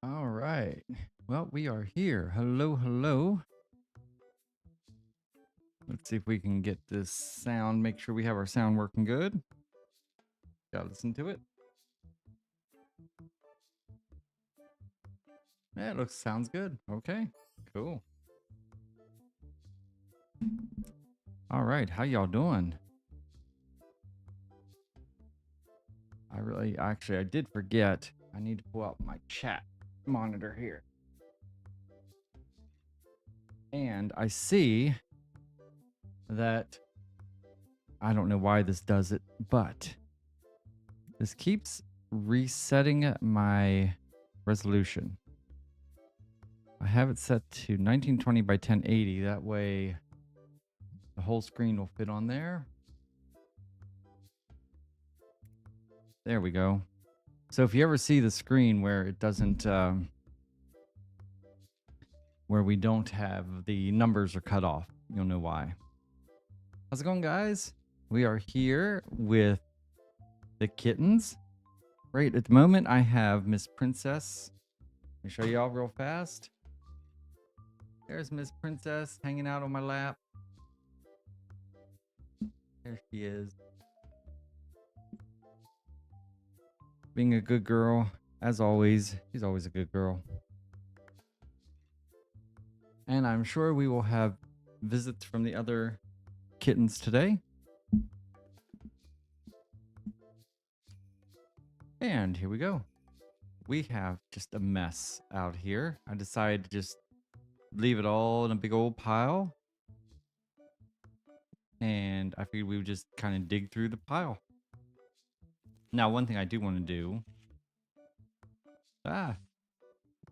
All right. Well, we are here. Hello, hello. Let's see if we can get this sound, make sure we have our sound working good. Gotta listen to it. Yeah, it sounds good. Okay, cool. All right, how y'all doing? I did forget. I need to pull out my chat monitor here. And I see that I don't know why this does it, but this keeps resetting my resolution. I have it set to 1920 by 1080. That way the whole screen will fit on there. There we go. So if you ever see the screen where it doesn't, where we don't have the numbers are cut off, you'll know why. How's it going, guys? We are here with the kittens. Right at the moment, I have Miss Princess. Let me show y'all real fast. There's Miss Princess hanging out on my lap. There she is. Being a good girl, as always. She's always a good girl. And I'm sure we will have visits from the other kittens today. And here we go. We have just a mess out here. I decided to just leave it all in a big old pile. And I figured we would just kind of dig through the pile. Now, one thing I do want to do. I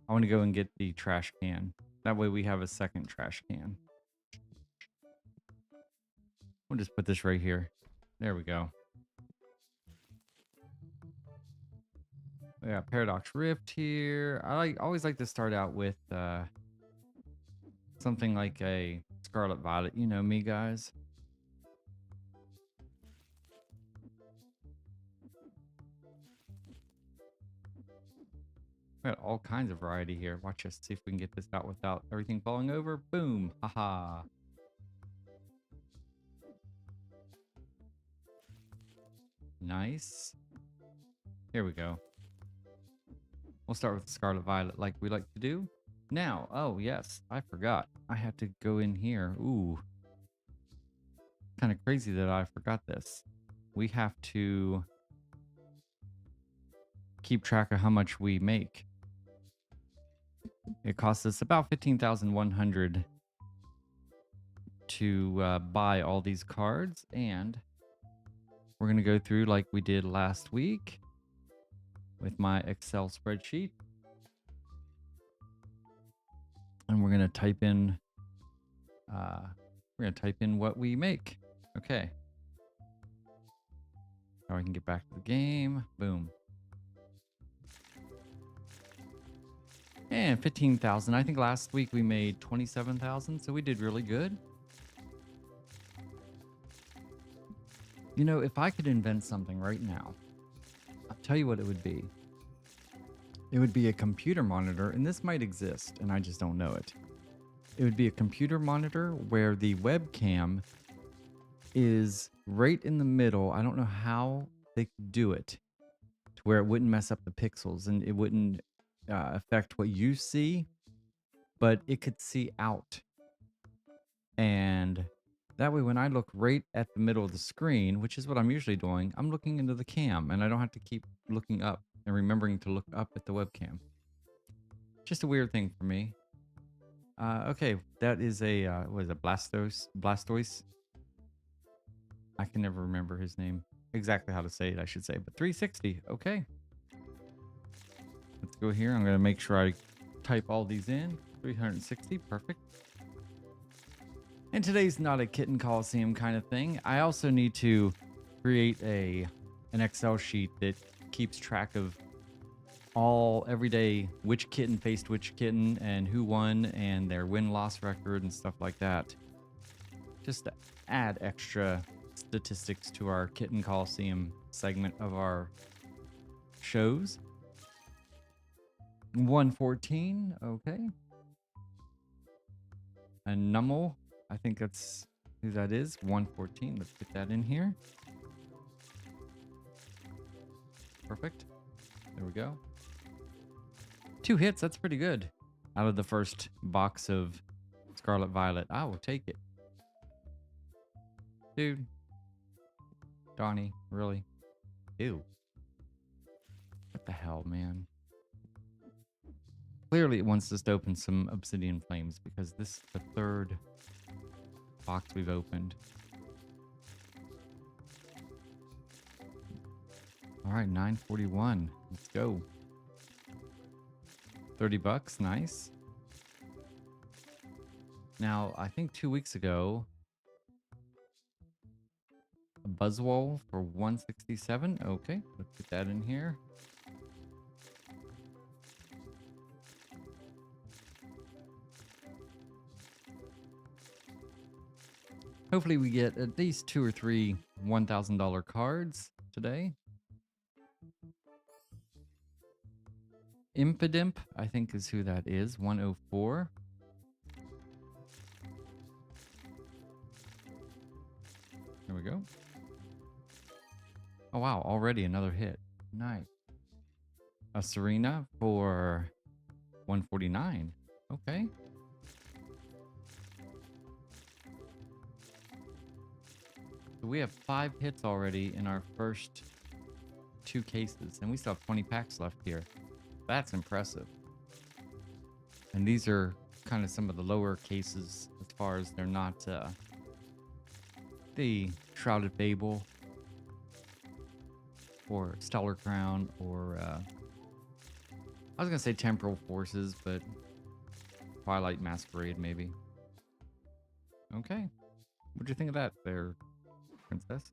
want to go and get the trash can. That way we have a second trash can. We'll just put this right here. There we go. We got Paradox Rift here. I always like to start out with something like a Scarlet Violet. You know me, guys. We got all kinds of variety here. Watch us see if we can get this out without everything falling over. Boom. Haha. Nice. Here we go. We'll start with Scarlet Violet like we like to do. Now, oh yes, I forgot. I have to go in here. Ooh. Kind of crazy that I forgot this. We have to keep track of how much we make. It costs us about 15,100 to buy all these cards, and we're going to go through like we did last week with my Excel spreadsheet. And we're going to type in what we make. Okay. Now I can get back to the game. Boom. And 15,000. I think last week we made 27,000, so we did really good. You know, if I could invent something right now, I'll tell you what it would be. It would be a computer monitor, and this might exist, and I just don't know it. It would be a computer monitor where the webcam is right in the middle. I don't know how they could do it to where it wouldn't mess up the pixels and it wouldn't affect what you see, but it could see out. And that way, when I look right at the middle of the screen, which is what I'm usually doing, I'm looking into the cam and I don't have to keep looking up and remembering to look up at the webcam. Just a weird thing for me. Okay, that is a, what is it, Blastoise? I can never remember his name. Exactly how to say it, I should say. But 360, okay. Let's go here. I'm going to make sure I type all these in. 360, perfect. And today's not a Kitten Coliseum kind of thing. I also need to create an Excel sheet that keeps track of every day which kitten faced which kitten and who won and their win-loss record and stuff like that. Just to add extra statistics to our Kitten Coliseum segment of our shows. 114. Okay. And Nummel, I think that's who that is. 114. Let's get that in here. Perfect. There we go. 2 hits. That's pretty good. Out of the first box of Scarlet Violet. I will take it. Dude. Donnie, really? Ew. What the hell, man? Clearly it wants us to open some Obsidian Flames because this is the 3rd box we've opened. All right, 941. Let's go. 30 bucks. Nice. Now, I think 2 weeks ago, a Buzzwole for 167. Okay, let's get that in here. Hopefully we get at least 2 or 3 $1,000 cards today. Impidimp, I think is who that is. 104. There we go. Oh, wow. Already another hit. Nice. A Serena for 149. Okay. So we have 5 hits already in our first 2 cases, and we still have 20 packs left here. That's impressive. And these are kind of some of the lower cases as far as they're not the Shrouded Fable or Stellar Crown or I was gonna say Temporal Forces, but Twilight Masquerade maybe. Okay. What'd you think of that there, Princess?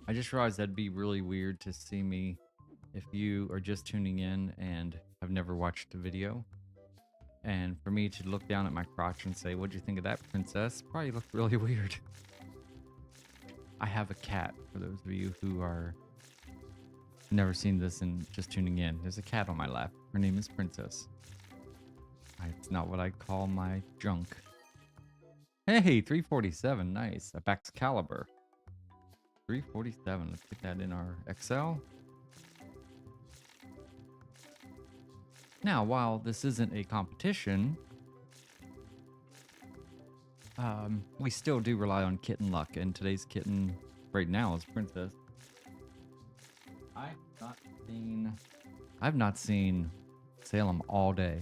I just realized that'd be really weird to see me if you are just tuning in and have never watched a video. And for me to look down at my crotch and say, what'd you think of that, Princess? Probably looked really weird. I have a cat, for those of you who are never seen this and just tuning in. There's a cat on my lap. Her name is Princess. It's not what I call my junk. Hey, 347. Nice. A Baxcalibur. 347. Let's get that in our Excel. Now, while this isn't a competition, we still do rely on kitten luck, and today's kitten right now is Princess. I've not seen Salem all day.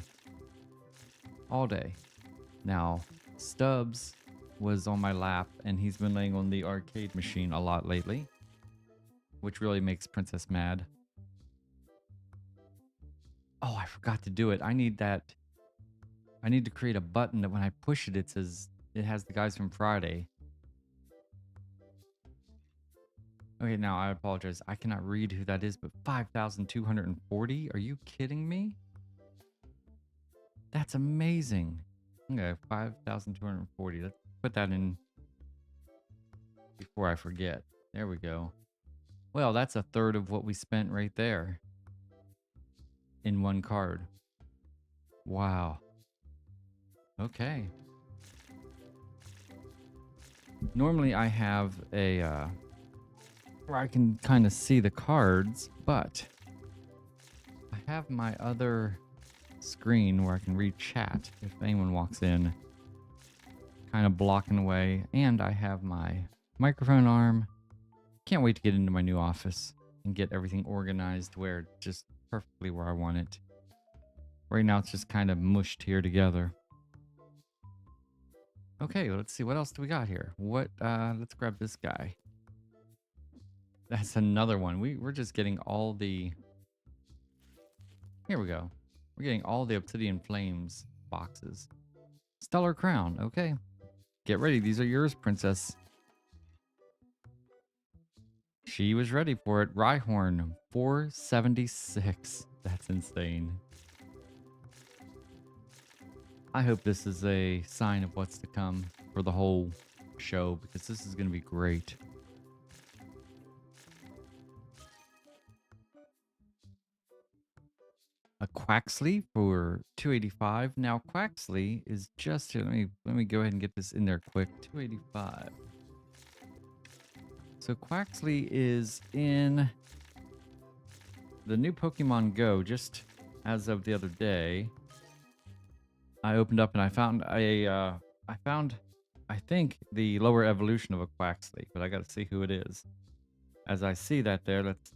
All day. Now, Stubbs was on my lap, and he's been laying on the arcade machine a lot lately, which really makes Princess mad. Oh, I forgot to do it. I need to create a button that when I push it, it says it has the guys from Friday. Okay, now I apologize. I cannot read who that is, but 5,240? Are you kidding me? That's amazing. Okay, 5,240. Let's put that in before I forget. There we go. Well, that's a third of what we spent right there in one card. Wow. Okay. Normally I have a where I can kind of see the cards, but I have my other screen where I can read chat if anyone walks in, kind of blocking away, and I have my microphone arm. Can't wait to get into my new office and get everything organized where it's just perfectly where I want it. Right now it's just kind of mushed here together. Okay, let's see, what else do we got here? Let's grab this guy. That's another one. We're just getting all the... Here we go. We're getting all the Obsidian Flames boxes. Stellar Crown, okay. Get ready, these are yours, Princess. She was ready for it. Rhyhorn, 476. That's insane. I hope this is a sign of what's to come for the whole show, because this is going to be great. a Quaxley for 285. Now Quaxley is just here. Let me go ahead and get this in there quick. 285. So Quaxley is in the new Pokemon Go just as of the other day. I opened up and I found I think the lower evolution of a Quaxley, but I got to see who it is. As I see that there, let's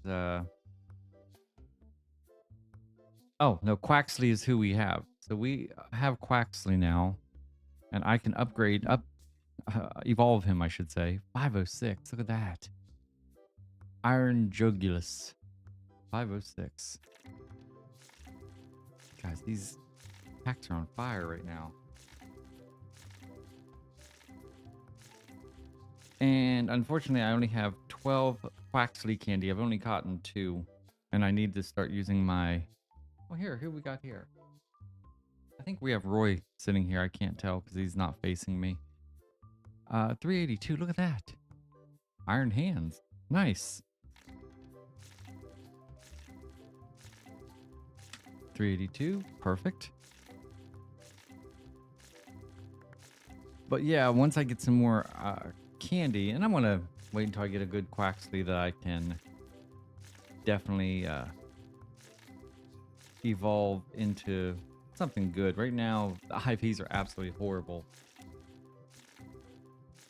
oh, no, Quaxley is who we have. So we have Quaxley now, and I can evolve him, I should say. 506, look at that. Iron Jugulus, 506. Guys, these packs are on fire right now. And unfortunately, I only have 12 Quaxley candy. I've only gotten 2, and I need to start using my... Oh, who we got here? I think we have Roy sitting here. I can't tell because he's not facing me. 382, look at that. Iron Hands, nice. 382, perfect. But yeah, once I get some more candy, and I'm gonna wait until I get a good Quaxley that I can definitely evolve into something good. Right now, the IVs are absolutely horrible.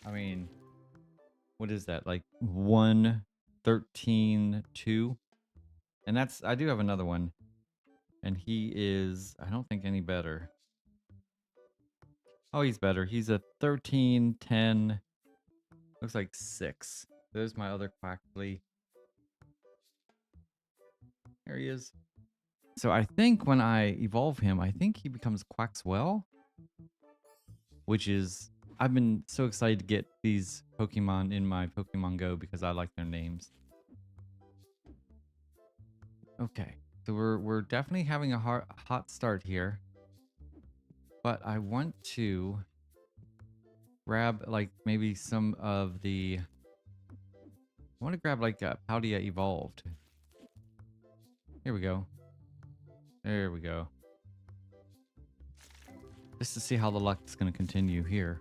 I mean, what is that? Like 113.2? And that's, I do have another one. And he is, I don't think any better. Oh, he's better. He's a 1310. Looks like 6. There's my other Quaxley. There he is. So I think when I evolve him, I think he becomes Quaxwell. Which is, I've been so excited to get these Pokemon in my Pokemon Go because I like their names. Okay, so we're definitely having a hot start here. But I want to grab like maybe some of the... I want to grab like Paldea Evolved. Here we go. There we go. Just to see how the luck is going to continue here.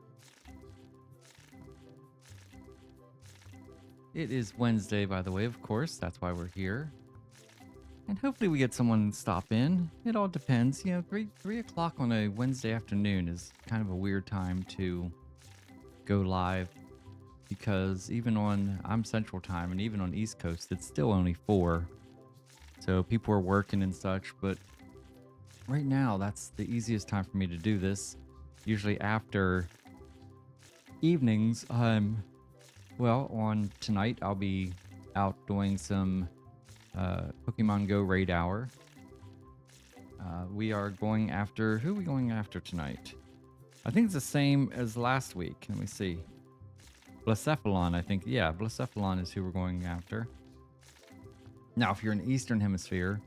It is Wednesday, by the way, of course. That's why we're here. And hopefully we get someone to stop in. It all depends. You know, 3 o'clock on a Wednesday afternoon is kind of a weird time to go live. Because even on, I'm Central Time, and even on East Coast, it's still only 4. So people are working and such, but right now, that's the easiest time for me to do this. Usually after evenings, well, on tonight, I'll be out doing some Pokemon Go raid hour. We are going after, who are we going after tonight? I think it's the same as last week. Let me see. Blacephalon, I think. Yeah, Blacephalon is who we're going after. Now, if you're in the Eastern Hemisphere,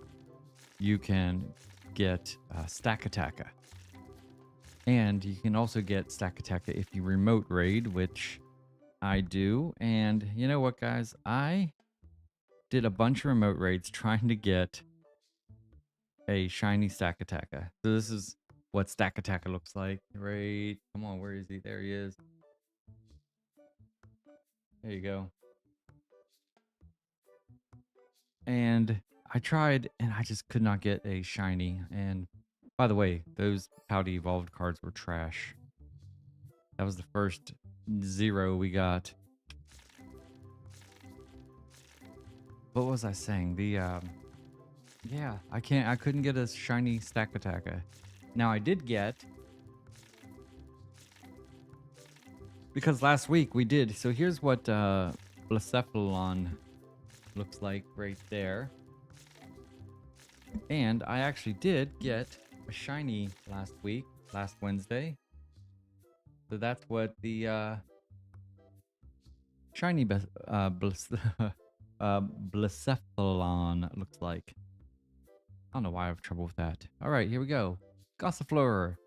you can get Stakataka. And you can also get Stakataka if you remote raid, which I do. And you know what, guys? I did a bunch of remote raids trying to get a shiny Stakataka. So this is what Stakataka looks like. Right. Come on, where is he? There he is. There you go. And I tried, and I just could not get a shiny. And by the way, those Paldea Evolved cards were trash. That was the first 0 we got. What was I saying? The yeah, I couldn't get a shiny Stakataka. Now I did get, because last week we did. So here's what Blacephalon looks like right there. And I actually did get a shiny last Wednesday. So that's what the shiny Blacephalon looks like. I don't know why I have trouble with that. All right, here we go. Gossifleur.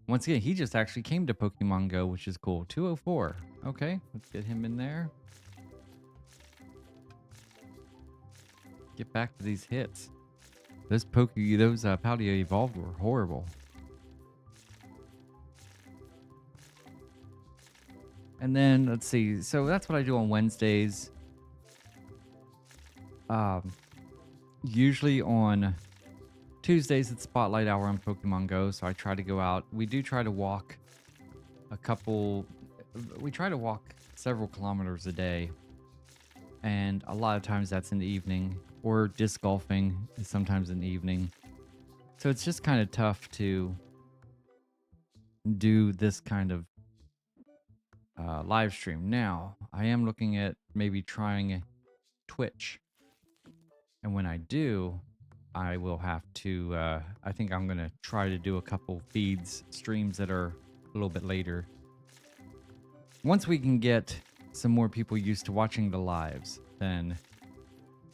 Once again, he just actually came to Pokemon Go, which is cool. 204. Okay, let's get him in there. Get back to these hits. Those Paldea evolved were horrible. And then let's see. So that's what I do on Wednesdays. Usually on Tuesdays it's Spotlight Hour on Pokemon Go, so I try to go out. We do try to walk we try to walk several kilometers a day, and a lot of times that's in the evening, or disc golfing is sometimes in the evening. So it's just kind of tough to do this kind of live stream. Now, I am looking at maybe trying Twitch, and when I do, I will have to, I think I'm going to try to do a couple streams that are a little bit later. Once we can get some more people used to watching the lives, then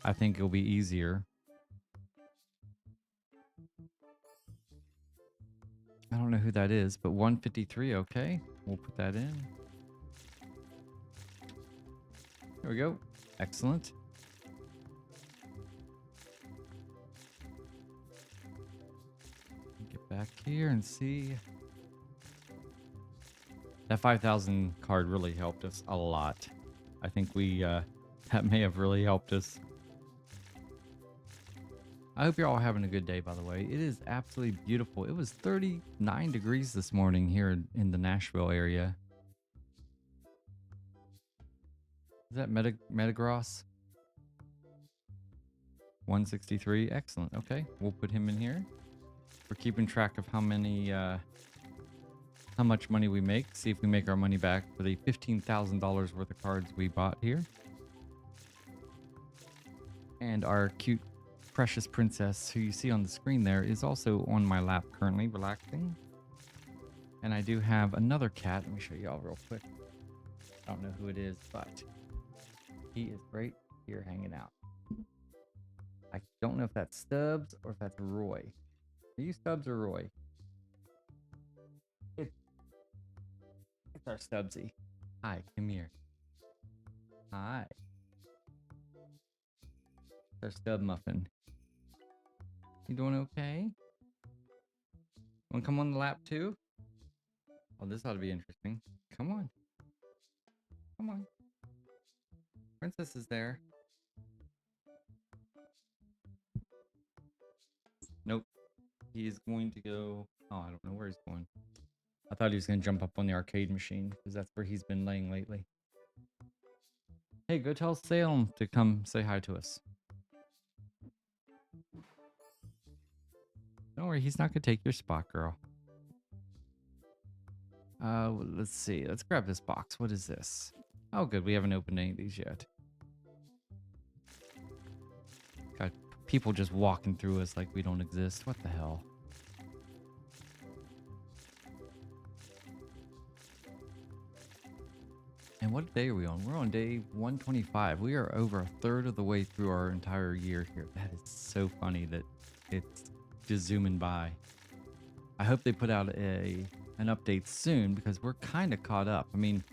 I think it'll be easier. I don't know who that is, but 153, okay. We'll put that in. There we go. Excellent. Get back here and see. That 5,000 card really helped us a lot. I think that may have really helped us. I hope you're all having a good day, by the way. It is absolutely beautiful. It was 39 degrees this morning here in the Nashville area. Is that Metagross? 163. Excellent. Okay, we'll put him in here. We're keeping track of how much money we make. See if we make our money back for the $15,000 worth of cards we bought here. And our cute, precious princess, who you see on the screen there, is also on my lap currently, relaxing. And I do have another cat. Let me show you all real quick. I don't know who it is, but he is right here hanging out. I don't know if that's Stubbs or if that's Roy. Are you Stubbs or Roy? It's our Stubbsy. Hi, come here. Hi. It's our Stub Muffin. You doing okay? Want to come on the lap too? Oh, this ought to be interesting. Come on. Come on. Princess is there. Nope. He is going to go... Oh, I don't know where he's going. I thought he was going to jump up on the arcade machine, because that's where he's been laying lately. Hey, go tell Salem to come say hi to us. Don't worry, he's not going to take your spot, girl. Let's see. Let's grab this box. What is this? Oh, good. We haven't opened any of these yet. Got people just walking through us like we don't exist. What the hell? And what day are we on? We're on day 125. We are over a third of the way through our entire year here. That is so funny that it's just zooming by. I hope they put out an update soon, because we're kind of caught up. I mean,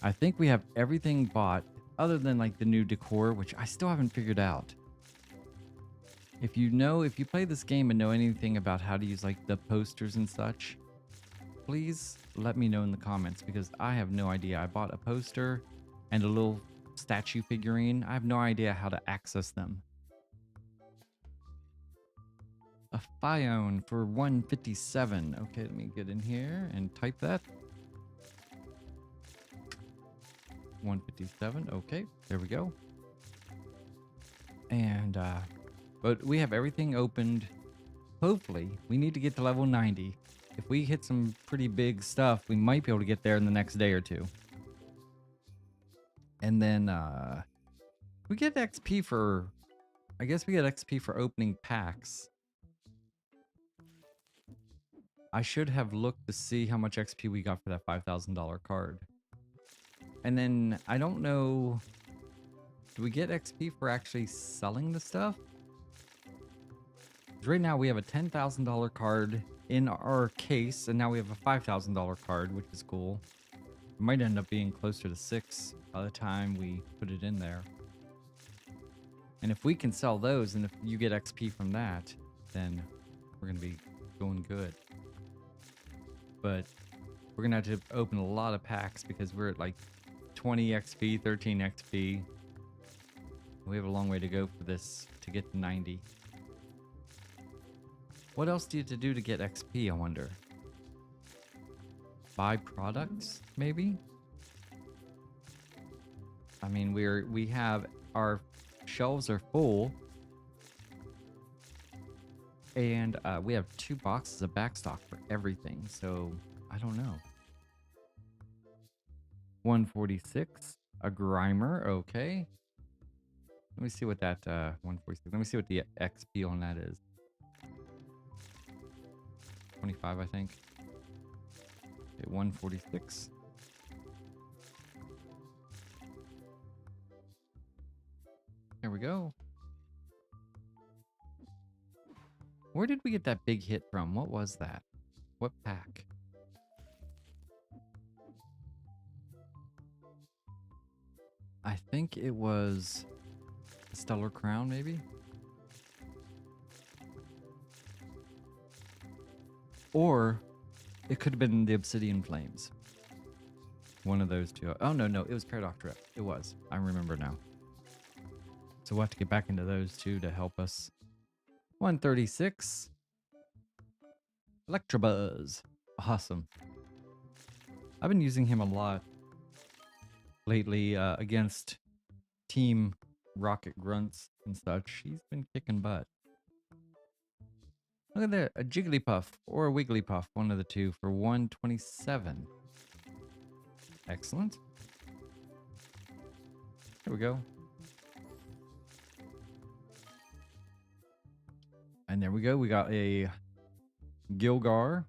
I think we have everything bought other than like the new decor, which I still haven't figured out. If you play this game and know anything about how to use like the posters and such, please let me know in the comments, because I have no idea. I bought a poster and a little statue figurine. I have no idea how to access them. A Phione for 157. Okay, let me get in here and type that. 157. Okay, there we go. And but we have everything opened. Hopefully, we need to get to level 90. If we hit some pretty big stuff, we might be able to get there in the next day or two. And then we get XP for, I guess we get XP for opening packs. I should have looked to see how much XP we got for that $5,000 card. And then I don't know, do we get XP for actually selling the stuff? Right now we have a $10,000 card in our case, and now we have a $5,000 card, which is cool. It might end up being closer to 6 by the time we put it in there. And if we can sell those and if you get XP from that, then we're going to be going good. But we're going to have to open a lot of packs because we're at like 20 XP, 13 XP. We have a long way to go for this to get to 90. What else do you have to do to get XP, I wonder? Buy products, maybe? I mean, we have our shelves are full. And we have 2 boxes of backstock for everything, so I don't know. 146, a Grimer, okay. Let me see what that 146. Let me see what the XP on that is. 25, I think. Okay, 146. There we go. Where did we get that big hit from? What was that? What pack? I think it was Stellar Crown, maybe? Or it could have been the Obsidian Flames. One of those two. Oh, no, it was Paradox. It was. I remember now. So we'll have to get back into those two to help us. 136. Electabuzz. Awesome. I've been using him a lot lately against Team Rocket Grunts and such. He's been kicking butt. Look at that. A Jigglypuff or a Wigglypuff. One of the two for 127. Excellent. There we go. And there we go. We got a Gilgar.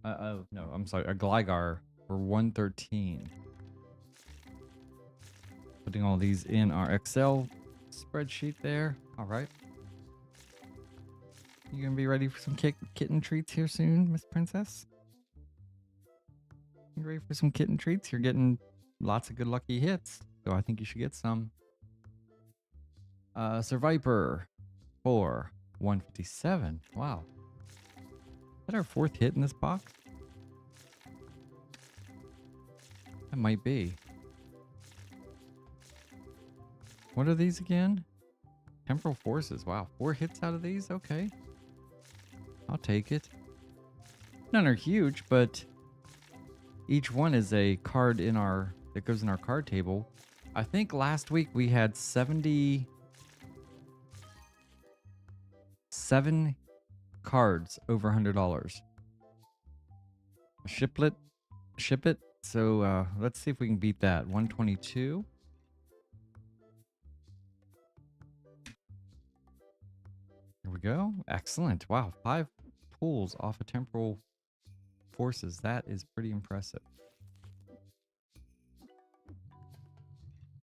Oh, no, I'm sorry. A Gligar for 113. Putting all these in our Excel spreadsheet there. All right. You gonna be ready for some kitten treats here soon, Miss Princess? You ready for some kitten treats? You're getting lots of good lucky hits, so I think you should get some. Survivor for 157. Wow. Is that our 4th hit in this box? That might be. What are these again? Temporal Forces. Wow. 4 hits out of these? Okay. I'll take it. None are huge, but each one is a card that goes in our card table. I think last week we had 77 cards over $100. Ship it. So let's see if we can beat that. 122. There we go. Excellent. Wow. 5 pulls off of Temporal Forces. That is pretty impressive.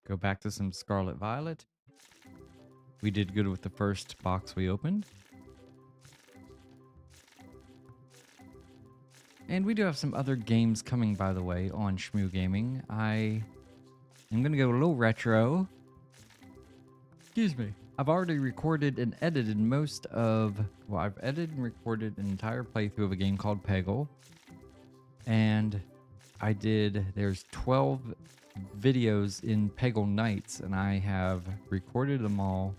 Go back to some Scarlet Violet. We did good with the first box we opened. And we do have some other games coming, by the way, on Shmoo Gaming. I am going to go a little retro. Excuse me. I've already recorded and edited I've edited and recorded an entire playthrough of a game called Peggle. And there's 12 videos in Peggle Nights, and I have recorded them all.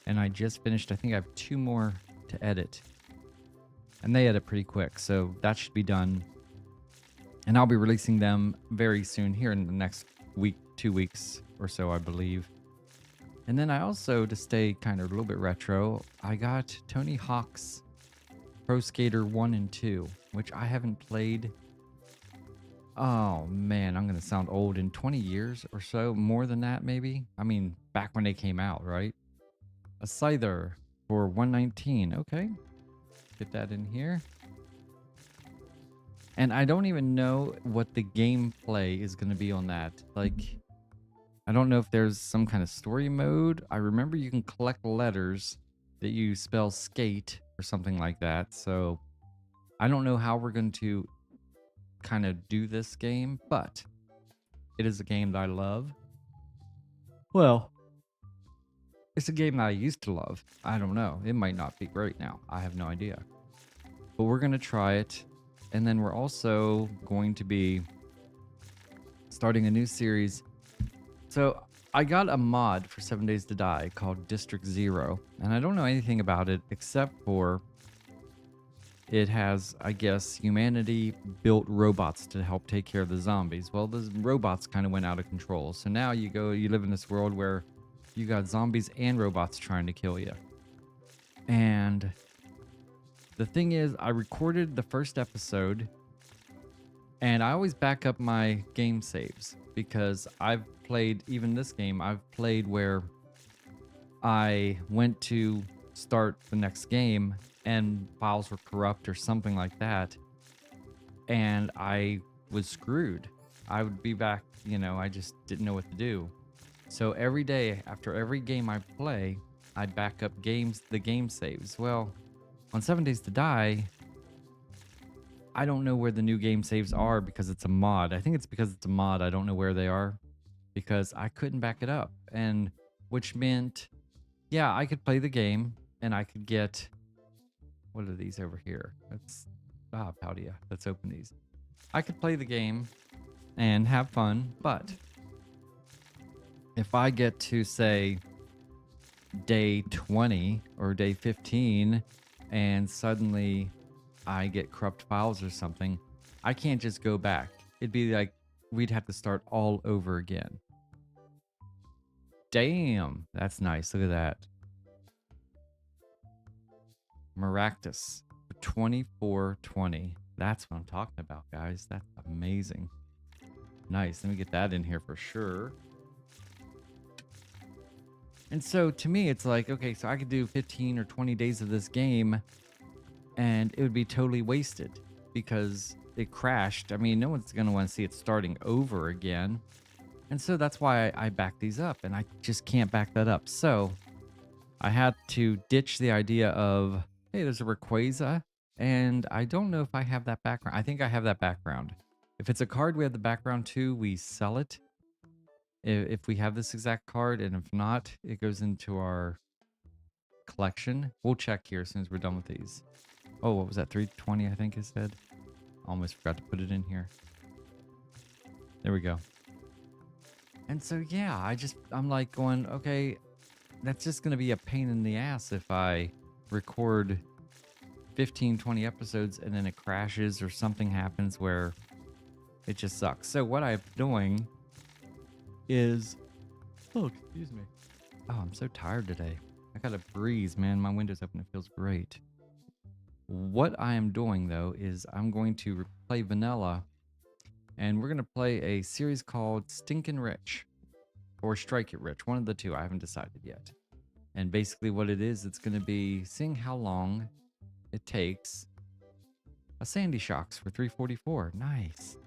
And I just finished, I think I have 2 more to edit. And they edit pretty quick, so that should be done. And I'll be releasing them very soon, here in the next week, 2 weeks or so, I believe. And then I also, to stay kind of a little bit retro, I got Tony Hawk's Pro Skater 1 and 2, which I haven't played. Oh man, I'm going to sound old. In 20 years or so, more than that maybe. I mean, back when they came out, right? A Scyther for 119. Okay. Get that in here. And I don't even know what the gameplay is going to be on that. Like, I don't know if there's some kind of story mode. I remember you can collect letters that you spell skate or something like that. So I don't know how we're going to kind of do this game, but it is a game that I love. Well, It's a game that I used to love. I don't know. It might not be great now. I have no idea. But we're going to try it. And then we're also going to be starting a new series. So I got a mod for 7 Days to Die called District Zero. And I don't know anything about it except for it has, I guess, humanity built robots to help take care of the zombies. Well, the robots kind of went out of control. So now you live in this world where you got zombies and robots trying to kill you. And the thing is, I recorded the first episode and I always back up my game saves because I've played, even this game, I've played where I went to start the next game and files were corrupt or something like that. And I was screwed. I would be back, I just didn't know what to do. So every day after every game I play, I back up the game saves. Well, on 7 Days to Die, I don't know where the new game saves are because it's a mod. I think it's because it's a mod. I don't know where they are because I couldn't back it up. And which meant, yeah, I could play the game and I could get, what are these over here? Paudia. Let's open these. I could play the game and have fun, but if I get to, say, day 20 or day 15 and suddenly I get corrupt files or something, I can't just go back. It'd be like we'd have to start all over again. Damn, that's nice. Look at that. Maractus for 2420. That's what I'm talking about, guys. That's amazing. Nice. Let me get that in here for sure. And so to me, it's like, okay, so I could do 15 or 20 days of this game and it would be totally wasted because it crashed. I mean, no one's going to want to see it starting over again. And so that's why I back these up and I just can't back that up. So I had to ditch the idea of, hey, there's a Rayquaza and I don't know if I have that background. I think I have that background. If it's a card we have the background to, we sell it. If we have this exact card, and if not, it goes into our collection. We'll check here as soon as we're done with these. Oh, what was that? 320, I think it said. Almost forgot to put it in here. There we go. And so, yeah, I'm like going, okay, that's just going to be a pain in the ass if I record 15, 20 episodes and then it crashes or something happens where it just sucks. So what I'm doing is, oh, excuse me. Oh, I'm so tired today. I got a breeze, man. My window's open. It feels great. What I am doing, though, is I'm going to play vanilla, and we're going to play a series called Stinkin' Rich or Strike It Rich. One of the two. I haven't decided yet. And basically what it is, it's going to be seeing how long it takes a Sandy Shocks for 344. Nice.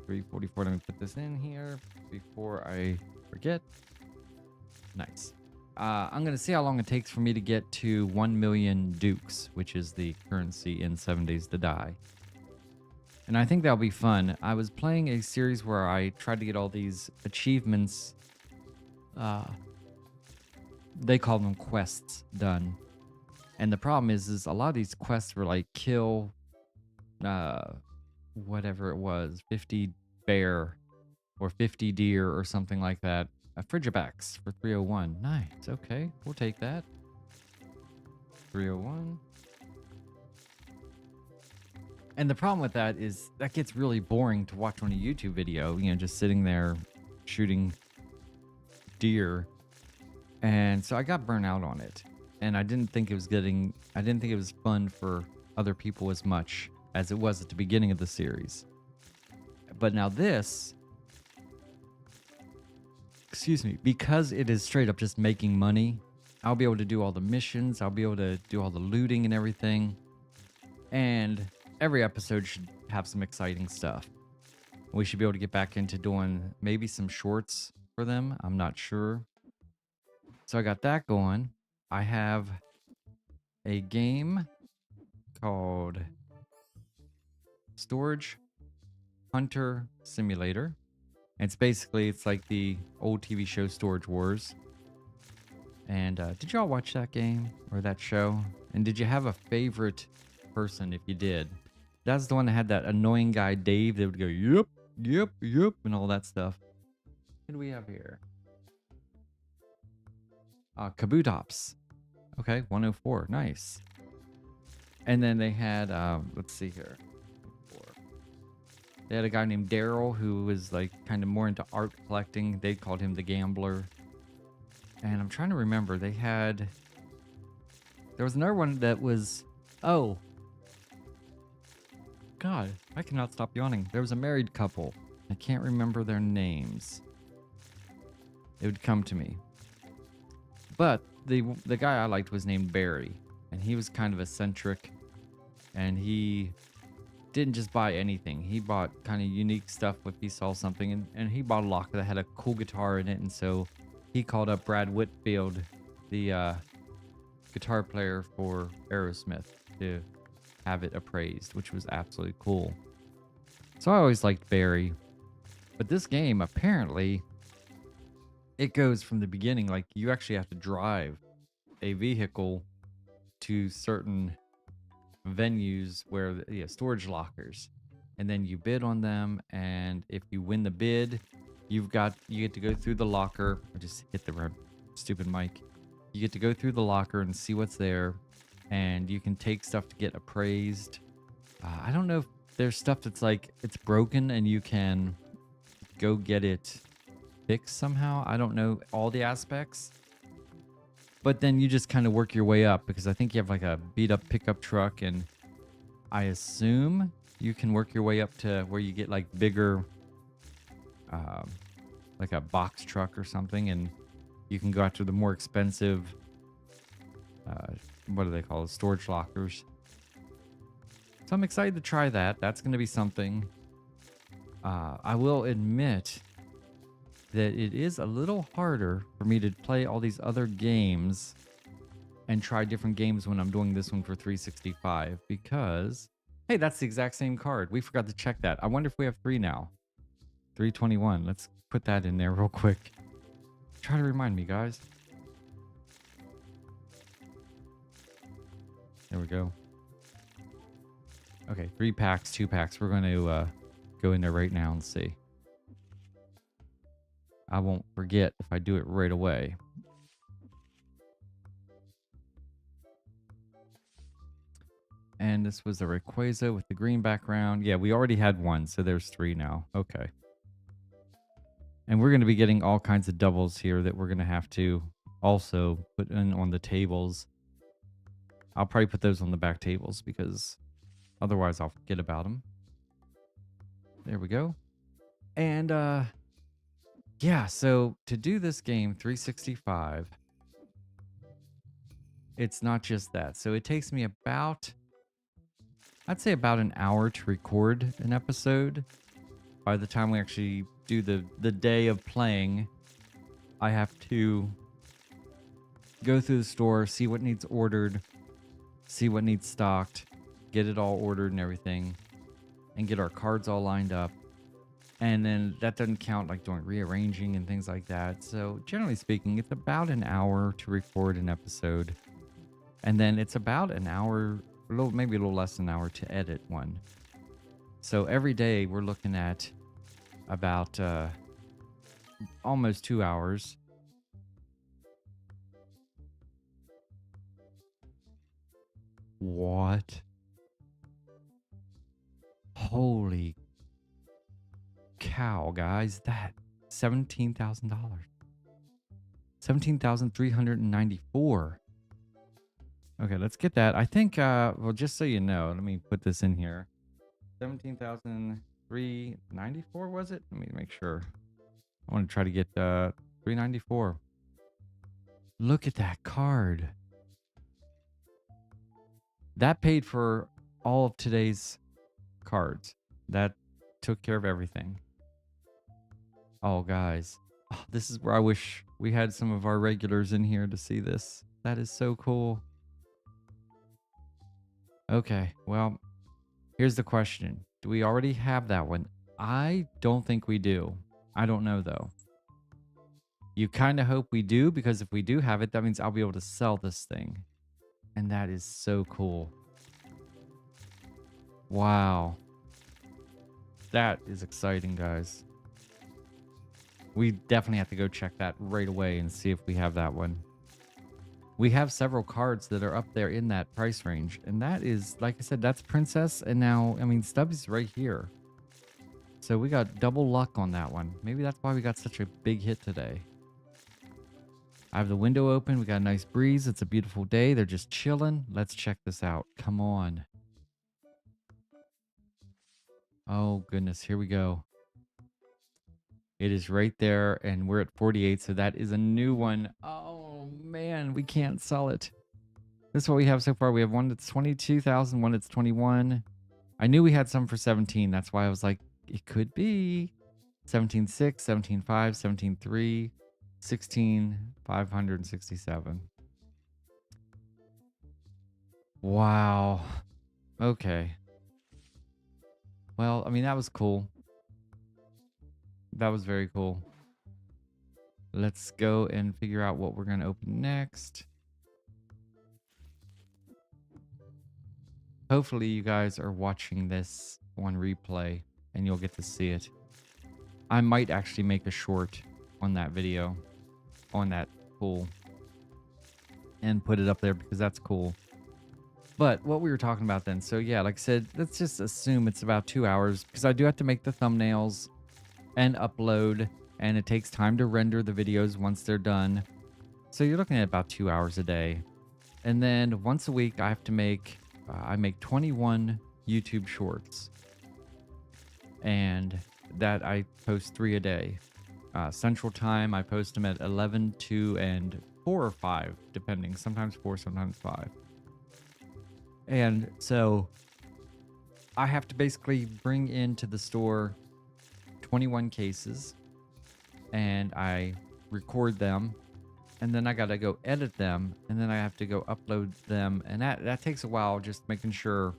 344. Let me put this in here before I forget. Nice. I'm going to see how long it takes for me to get to 1 million Dukes, which is the currency in 7 Days to Die. And I think that'll be fun. I was playing a series where I tried to get all these achievements. They call them quests done. And the problem is a lot of these quests were like kill, whatever it was, 50 bear or 50 deer or something like that. A Frigibax for 301. Nice. Okay, we'll take that. 301. And the problem with that is that gets really boring to watch on a YouTube video, just sitting there shooting deer. And so I got burnt out on it. And I didn't think it was fun for other people as much as it was at the beginning of the series. But now this, excuse me, because it is straight up just making money, I'll be able to do all the missions. I'll be able to do all the looting and everything. And every episode should have some exciting stuff. We should be able to get back into doing maybe some shorts for them. I'm not sure. So I got that going. I have a game called Storage Hunter Simulator. It's like the old TV show Storage Wars. And did y'all watch that game or that show? And did you have a favorite person if you did? That's the one that had that annoying guy, Dave, that would go, yep, yep, yep, and all that stuff. What do we have here? Kabutops. Okay, 104. Nice. And then they had, let's see here. They had a guy named Daryl who was like kind of more into art collecting. They called him the Gambler. And I'm trying to remember. There was another one that was, oh, God, I cannot stop yawning. There was a married couple. I can't remember their names. It would come to me. But the guy I liked was named Barry. And he was kind of eccentric. And he didn't just buy anything. He bought kind of unique stuff if he saw something. And he bought a locker that had a cool guitar in it. And so he called up Brad Whitfield, the guitar player for Aerosmith, to have it appraised, which was absolutely cool. So I always liked Barry. But this game, apparently, it goes from the beginning. Like, you actually have to drive a vehicle to certain venues where storage lockers, and then you bid on them, and if you win the bid, you get to go through the locker. I just hit the stupid mic. You get to go through the locker and see what's there, and you can take stuff to get appraised. I don't know if there's stuff that's like it's broken and you can go get it fixed somehow. I don't know all the aspects. But then you just kind of work your way up, because I think you have like a beat up pickup truck, and I assume you can work your way up to where you get like bigger, like a box truck or something, and you can go after the more expensive, what do they call it? Storage lockers. So I'm excited to try that. That's going to be something. I will admit that it is a little harder for me to play all these other games and try different games when I'm doing this one for 365, because, hey, that's the exact same card. We forgot to check that. I wonder if we have 3 now. 321. Let's put that in there real quick. Try to remind me, guys. There we go. Okay, 3 packs, 2 packs. We're going to go in there right now and see. I won't forget if I do it right away. And this was a Rayquaza with the green background. Yeah, we already had 1, so there's 3 now. Okay. And we're going to be getting all kinds of doubles here that we're going to have to also put in on the tables. I'll probably put those on the back tables, because otherwise I'll forget about them. There we go. And yeah, so to do this game 365, it's not just that. So it takes me about, I'd say about an hour to record an episode. By the time we actually do the day of playing, I have to go through the store, see what needs ordered, see what needs stocked, get it all ordered and everything, and get our cards all lined up. And then that doesn't count like doing rearranging and things like that. So generally speaking, it's about an hour to record an episode. And then it's about an hour, maybe a little less than an hour to edit one. So every day we're looking at about almost 2 hours. What? Holy cow, guys. That $17,000. $17,394. Okay, let's get that. I think, well, just so you know, let me put this in here. 17,394, was it? Let me make sure. I want to try to get 394. Look at that card. That paid for all of today's cards. That took care of everything. Oh, guys. Oh, this is where I wish we had some of our regulars in here to see this. That is so cool. Okay, well, here's the question. Do we already have that one? I don't think we do. I don't know, though. You kind of hope we do, because if we do have it, that means I'll be able to sell this thing. And that is so cool. Wow. That is exciting, guys. We definitely have to go check that right away and see if we have that one. We have several cards that are up there in that price range. And that is, like I said, that's Princess. And now, I mean, Stubby's right here. So we got double luck on that one. Maybe that's why we got such a big hit today. I have the window open. We got a nice breeze. It's a beautiful day. They're just chilling. Let's check this out. Come on. Oh, goodness. Here we go. It is right there, and we're at 48, so that is a new one. Oh, man, we can't sell it. This is what we have so far. We have one that's 22,000, one that's 21. I knew we had some for 17. That's why I was like, it could be 17.6, 17.5, 17.3, 16,567. Wow. Okay. Well, I mean, that was cool. That was very cool. Let's go and figure out what we're going to open next. Hopefully you guys are watching this on replay and you'll get to see it. I might actually make a short on that video, on that pool, and put it up there because that's cool. But what we were talking about then, so yeah, like I said, let's just assume it's about 2 hours, because I do have to make the thumbnails and upload, and it takes time to render the videos once they're done. So you're looking at about 2 hours a day. And then once a week I have to make, I make 21 YouTube shorts, and that I post 3 a day. Central time, I post them at 11, 2, and 4 or 5, depending. Sometimes 4, sometimes 5. And so I have to basically bring into the store 21 cases, and I record them, and then I got to go edit them, and then I have to go upload them. And that takes a while, just making sure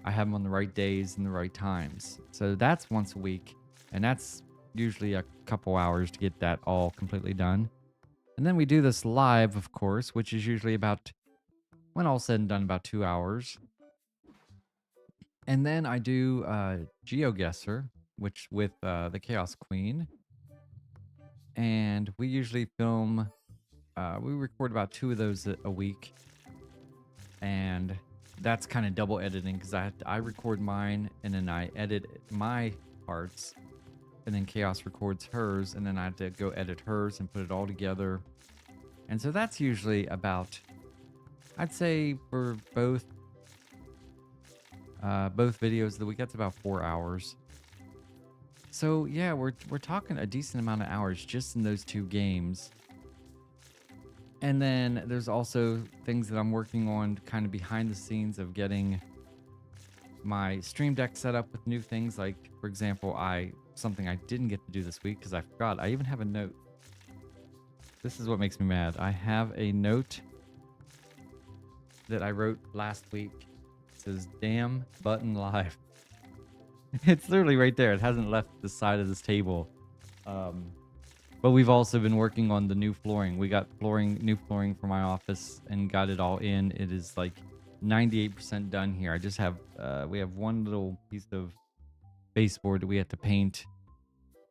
I have them on the right days and the right times. So that's once a week, and that's usually a couple hours to get that all completely done. And then we do this live, of course, which is usually about, when all said and done, about 2 hours. And then I do GeoGuessr, which with the Chaos Queen. And we usually film, we record about 2 of those a week. And that's kind of double editing, because I record mine and then I edit my parts. And then Chaos records hers, and then I have to go edit hers and put it all together. And so that's usually about, I'd say for both videos of the week, that's about 4 hours. So yeah, we're talking a decent amount of hours just in those 2 games. And then there's also things that I'm working on kind of behind the scenes of getting my Stream Deck set up with new things. Like, for example, something I didn't get to do this week because I forgot. I even have a note. This is what makes me mad. I have a note that I wrote last week. It says, "Damn button live." It's literally right there. It hasn't left the side of this table. But we've also been working on the new flooring. We got new flooring for my office and got it all in. It is like 98% done here. I just have, we have one little piece of baseboard that we have to paint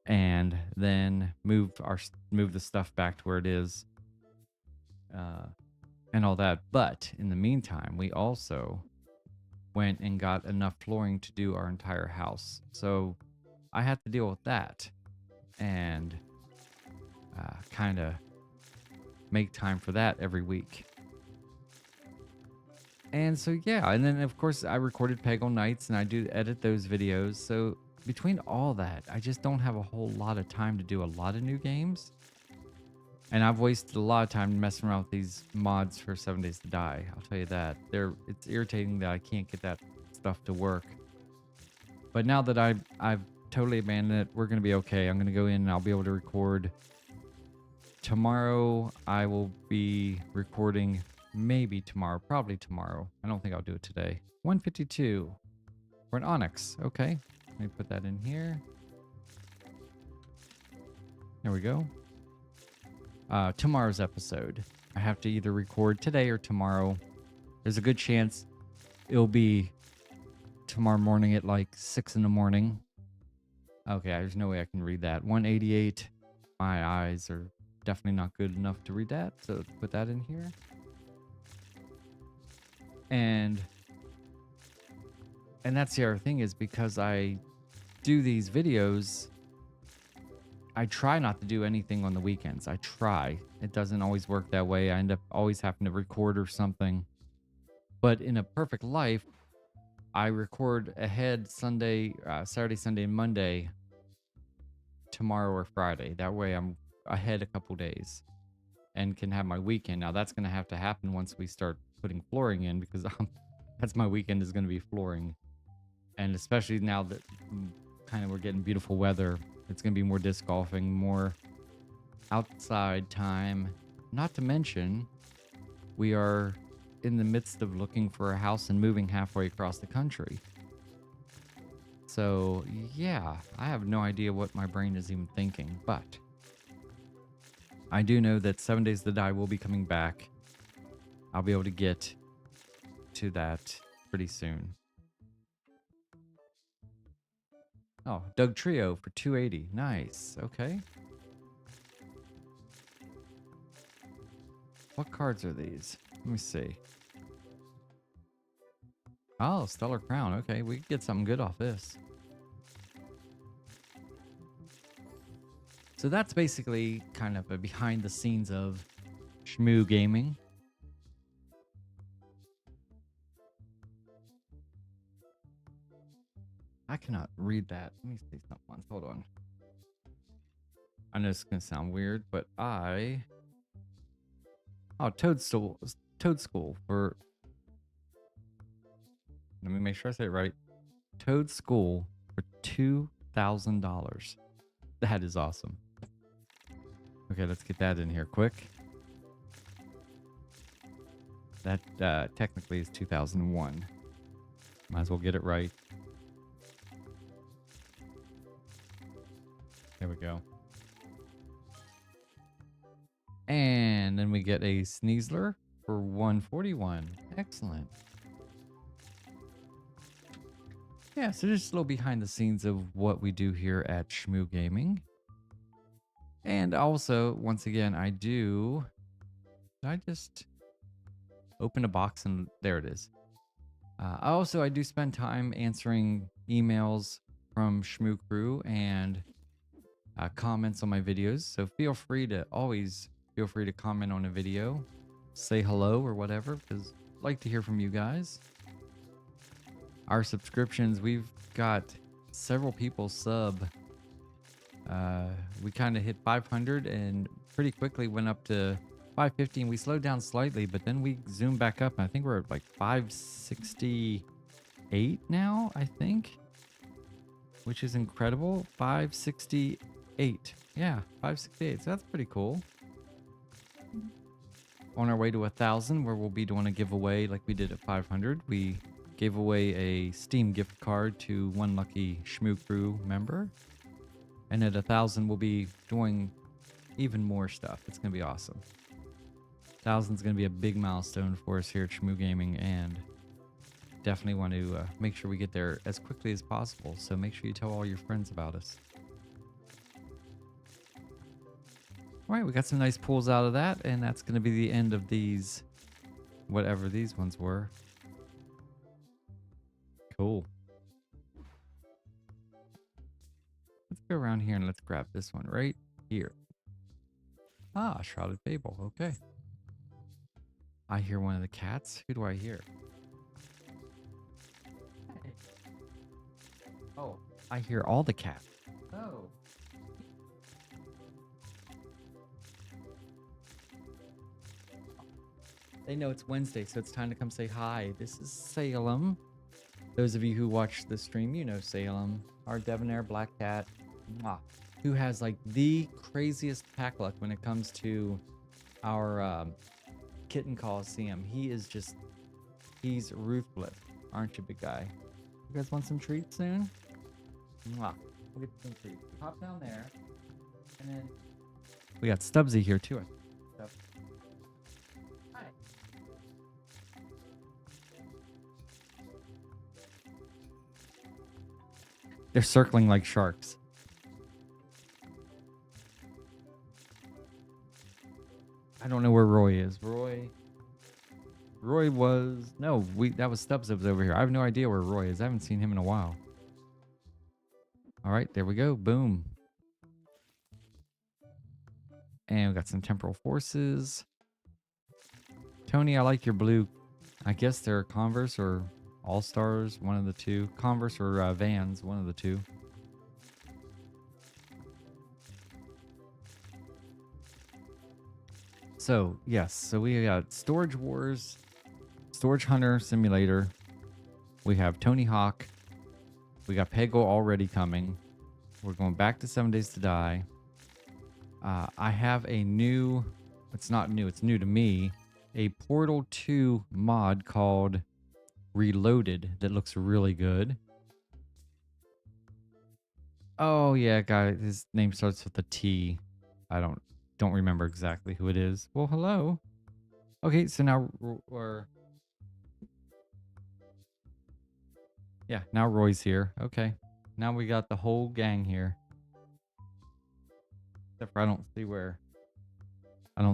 and then move the stuff back to where it is, and all that. But in the meantime, we also went and got enough flooring to do our entire house. So I had to deal with that and kind of make time for that every week. And so, yeah, and then of course I recorded Peggle Nights and I do edit those videos. So between all that, I just don't have a whole lot of time to do a lot of new games. And I've wasted a lot of time messing around with these mods for 7 Days to Die. I'll tell you that. It's irritating that I can't get that stuff to work. But now that I've totally abandoned it, we're going to be okay. I'm going to go in and I'll be able to record. Tomorrow, I will be recording, maybe tomorrow, probably tomorrow. I don't think I'll do it today. 152 for an Onyx. Okay, let me put that in here. There we go. tomorrow's episode. I have to either record today or tomorrow. There's a good chance it'll be tomorrow morning at like 6 in the morning. Okay, there's no way I can read that. 188. My eyes are definitely not good enough to read that, so let's put that in here. And that's the other thing, is because I do these videos, I try not to do anything on the weekends. I try. It doesn't always work that way. I end up always having to record or something. But in a perfect life, I record ahead Sunday, Saturday, Sunday, and Monday, tomorrow or Friday. That way I'm ahead a couple days and can have my weekend. Now that's going to have to happen once we start putting flooring in, because that's my weekend, is going to be flooring. And especially now that kind of we're getting beautiful weather, it's going to be more disc golfing, more outside time. Not to mention, we are in the midst of looking for a house and moving halfway across the country. So yeah, I have no idea what my brain is even thinking, but I do know that 7 Days to Die will be coming back. I'll be able to get to that pretty soon. Oh, Doug Trio for 280. Nice. Okay. What cards are these? Let me see. Oh, Stellar Crown. Okay, we could get something good off this. So that's basically kind of a behind the scenes of Shmoo Gaming. I cannot read that. Let me see something once. Hold on. I know it's going to sound weird, but oh, Toadstool for, let me make sure I say it right. Toad School for $2,000. That is awesome. Okay, let's get that in here quick. That technically is 2001. Might as well get it right. There we go. And then we get a Sneasler for 141. Excellent. Yeah, so just a little behind the scenes of what we do here at Shmoo Gaming. And also, once again, did I just open a box and there it is. I do spend time answering emails from Shmoo Crew and comments on my videos. So always feel free to comment on a video, say hello or whatever, because I'd like to hear from you guys. Our subscriptions, we've got several people sub. We kind of hit 500 and pretty quickly went up to 550, and we slowed down slightly, but then we zoomed back up, and I think we're at like 568 now, I think, which is incredible. 568. Yeah, 568. So that's pretty cool. On our way to 1,000, where we'll be doing a giveaway like we did at 500. We gave away a Steam gift card to one lucky Shmoo Crew member. And at 1,000, we'll be doing even more stuff. It's going to be awesome. 1,000 is going to be a big milestone for us here at Shmoo Gaming, and definitely want to make sure we get there as quickly as possible. So make sure you tell all your friends about us. All right, we got some nice pulls out of that, and that's going to be the end of these, whatever these ones were. Cool. Let's go around here and let's grab this one right here. Ah, Shrouded Fable. Okay. I hear one of the cats. Who do I hear? Hey. Oh, I hear all the cats. Oh. They know it's Wednesday, so it's time to come say hi. This is Salem. Those of you who watch the stream, you know Salem, our debonair black cat, who has like the craziest pack luck when it comes to our kitten coliseum. He's ruthless, aren't you, big guy? You guys want some treats soon? We'll get some treats. Hop down there, and then we got Stubbsy here too. They're circling like sharks. I don't know where Roy is. Roy was... No, that was Stubbs that was over here. I have no idea where Roy is. I haven't seen him in a while. All right, there we go. Boom. And we got some temporal forces. Tony, I like your blue. I guess they're Converse or All-Stars, one of the two. Converse or Vans, one of the two. So, yes. So we got Storage Wars, Storage Hunter Simulator. We have Tony Hawk. We got Peggle already coming. We're going back to 7 Days to Die. I have a new... It's not new. It's new to me. A Portal 2 mod called Reloaded that looks really good. Oh, yeah, guy. His name starts with a T. I don't remember exactly who it is. Well, hello. Okay, so now we're... Yeah, now Roy's here. Okay. Now we got the whole gang here. Except for I don't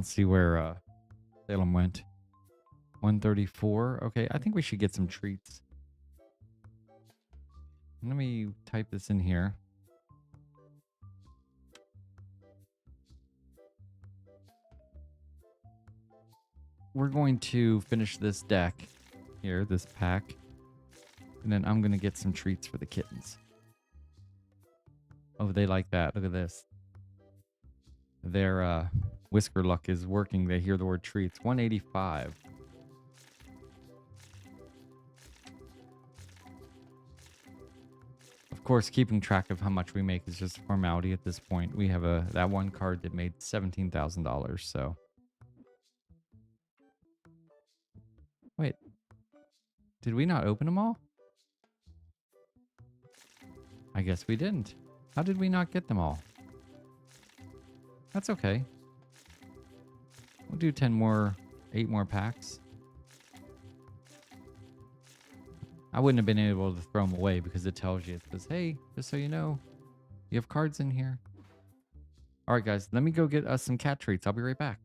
see where Salem went. 134. Okay, I think we should get some treats. Let me type this in here. We're going to finish this deck here, this pack. And then I'm going to get some treats for the kittens. Oh, they like that. Look at this. Their whisker luck is working. They hear the word treats. 185. Of course, keeping track of how much we make is just a formality at this point. We have that one card that made $17,000, so. Wait. Did we not open them all? I guess we didn't. How did we not get them all? That's okay. We'll do 8 more packs. I wouldn't have been able to throw them away because it tells you, it says, hey, just so you know, you have cards in here. All right, guys, let me go get us some cat treats. I'll be right back.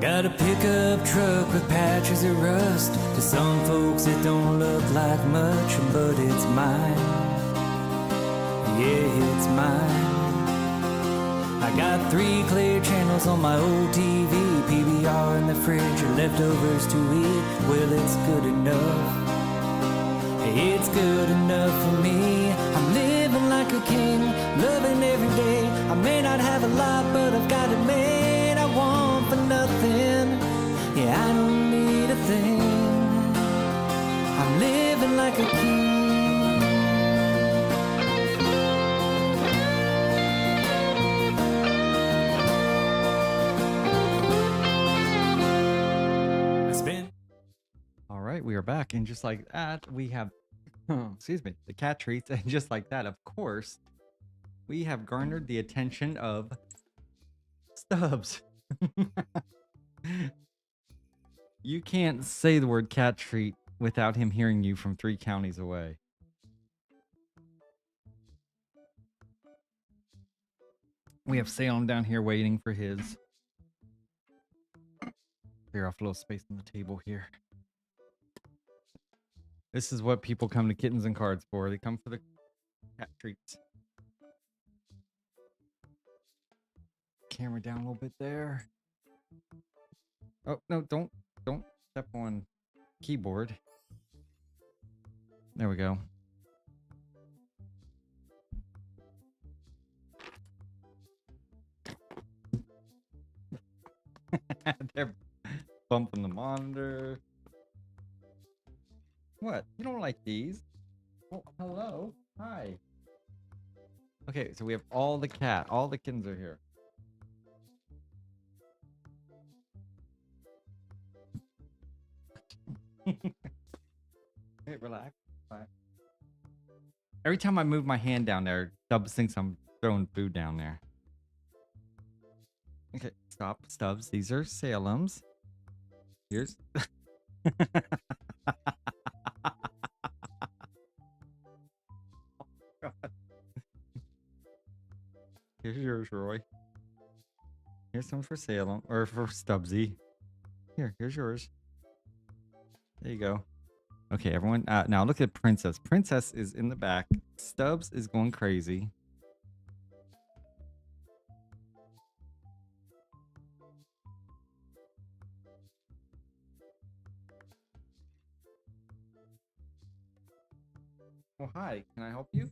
Got a pickup truck with patches of rust. To some folks it don't look like much, but it's mine. Yeah, it's mine. I got 3 clear channels on my old TV, PBR in the fridge, or leftovers to eat. Well, it's good enough. It's good enough for me. I'm living like a king, loving every day. I may not have a lot, but I've got it made. I want for nothing. Yeah, I don't need a thing. I'm living like a king. All right, we are back, and just like that, we have, excuse me, the cat treats, and just like that, of course, we have garnered the attention of Stubbs. You can't say the word cat treat without him hearing you from 3 counties away. We have Salem down here waiting for his. Clear off a little space on the table here. This is what people come to Kittens and Cards for. They come for the cat treats. Camera down a little bit there. Oh, no, don't step on keyboard. There we go. They're bumping the monitor. What? You don't like these? Oh, hello. Hi. Okay, so we have all the kittens are here. Hey, relax. Bye. Every time I move my hand down there, Stubbs thinks I'm throwing food down there. Okay, stop, Stubbs. These are Salem's. Here's. Here's yours, Roy. Here's some for Salem, or for Stubbsy. Here's yours. There you go. Okay, everyone. Now look at Princess. Princess is in the back. Stubbs is going crazy. Oh, hi. Can I help you?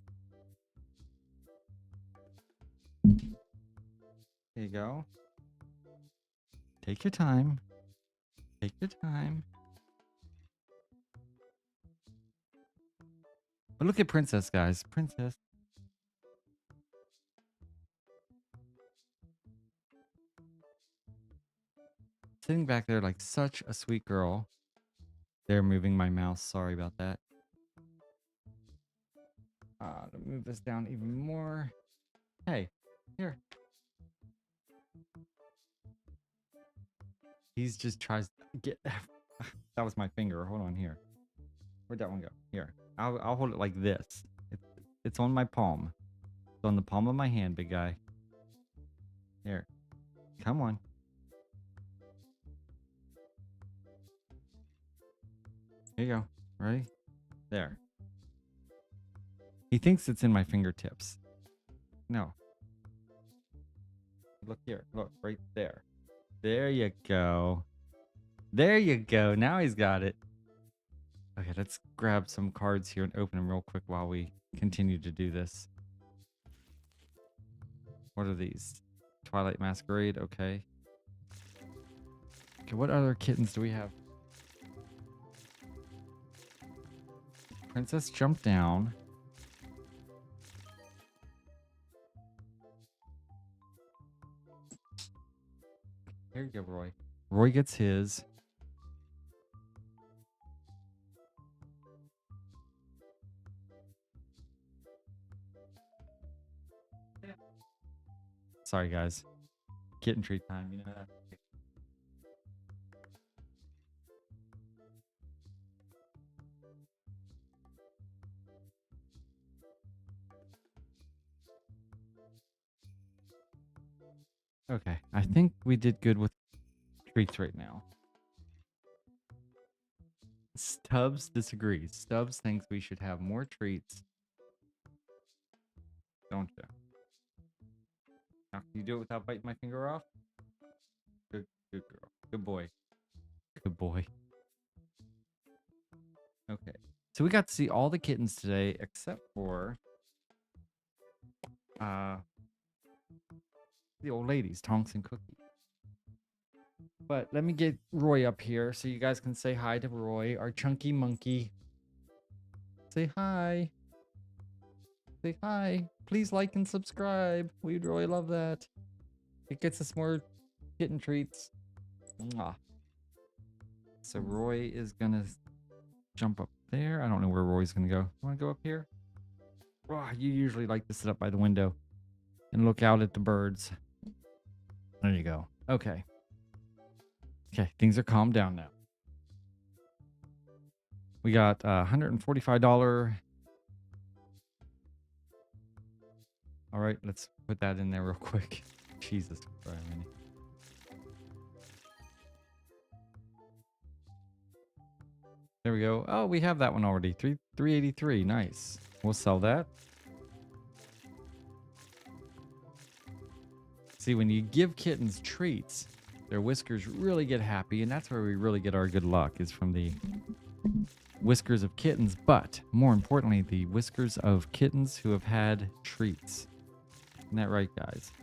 There you go. Take your time. Take your time. But look at Princess, guys. Princess. Sitting back there like such a sweet girl. They're moving my mouse. Sorry about that. To move this down even more. Hey, here. He's just tries to get. That was my finger. Hold on here. Where'd that one go? Here. I'll hold it like this. It's on my palm. It's on the palm of my hand, big guy. Here. Come on. Here you go. Ready? There. He thinks it's in my fingertips. No. Look here. Look, right there. There you go. There you go. Now he's got it. Okay, let's grab some cards here and open them real quick while we continue to do this. What are these? Twilight Masquerade. Okay. Okay, what other kittens do we have? Princess jumped down. Here you go, Roy. Roy gets his. Sorry, guys. Kitten treat time, you know that. Okay, I think we did good with treats right now. Stubbs disagrees. Stubbs thinks we should have more treats. Don't you? Now, can you do it without biting my finger off? Good girl. Good boy. Good boy. Okay. So we got to see all the kittens today except for the old ladies, Tonks and Cookie. But let me get Roy up here so you guys can say hi to Roy, our chunky monkey. Say hi. Say hi. Please like and subscribe. We'd really love that. It gets us more kitten treats. Mwah. So Roy is gonna jump up there. I don't know where Roy's gonna go. You wanna go up here? Oh, you usually like to sit up by the window and look out at the birds. There you go. Okay. Okay, things are calmed down now. We got $145. All right, let's put that in there real quick. Jesus Christ. There we go. Oh, we have that one already. 383. Nice. We'll sell that. See, when you give kittens treats, their whiskers really get happy, and that's where we really get our good luck, is from the whiskers of kittens, but more importantly, the whiskers of kittens who have had treats. Isn't that right, guys?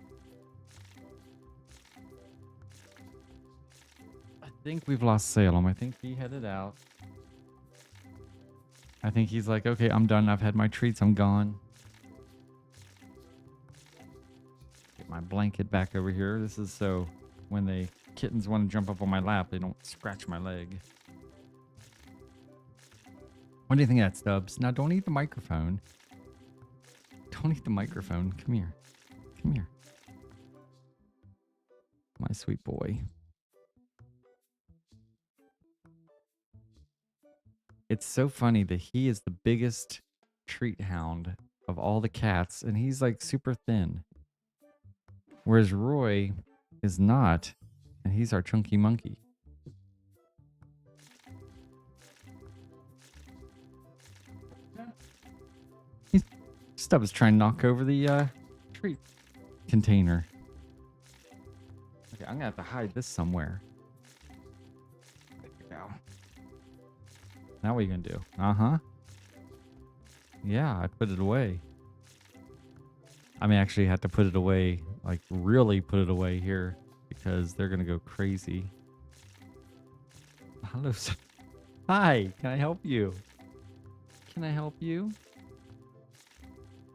I think we've lost Salem. I think he headed out. I think he's like, okay, I'm done. I've had my treats. I'm gone. Get my blanket back over here. This is so when the kittens want to jump up on my lap, they don't scratch my leg. What do you think of that, Stubbs? Now, don't eat the microphone. Don't eat the microphone. Come here. Come here. My sweet boy. It's so funny that he is the biggest treat hound of all the cats, and he's like super thin. Whereas Roy is not, and he's our chunky monkey. Stubbs trying to knock over the treat container. Okay, I'm gonna have to hide this somewhere. There we go. Now what are you gonna do? Uh-huh. Yeah, I put it away. I mean, actually had to put it away, like really put it away here because they're gonna go crazy. Hello, sir. Hi, can I help you? Can I help you?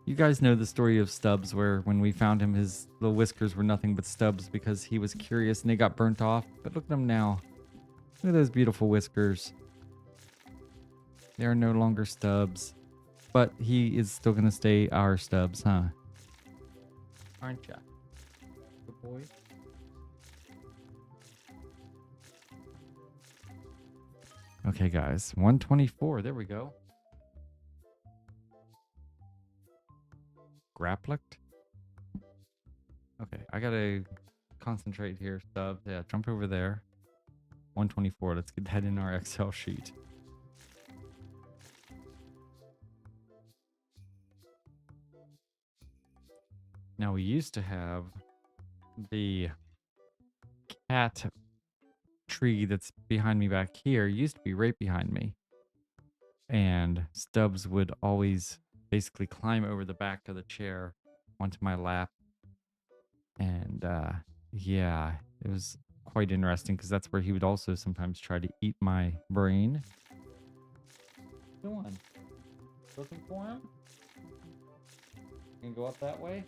You guys know the story of Stubbs where when we found him, his little whiskers were nothing but stubs because he was curious and they got burnt off. But look at him now. Look at those beautiful whiskers. They are no longer stubs. But he is still going to stay our Stubbs, huh? Aren't ya? Good boy. Okay, guys. 124. There we go. Grapplicked. Okay, I gotta concentrate here, Stubbs. Yeah, jump over there. 124. Let's get that in our Excel sheet. Now, we used to have the cat tree that's behind me back here. It used to be right behind me. And Stubbs would always basically climb over the back of the chair onto my lap. And yeah, it was quite interesting because that's where he would also sometimes try to eat my brain. Go on. Looking for him? Can go up that way?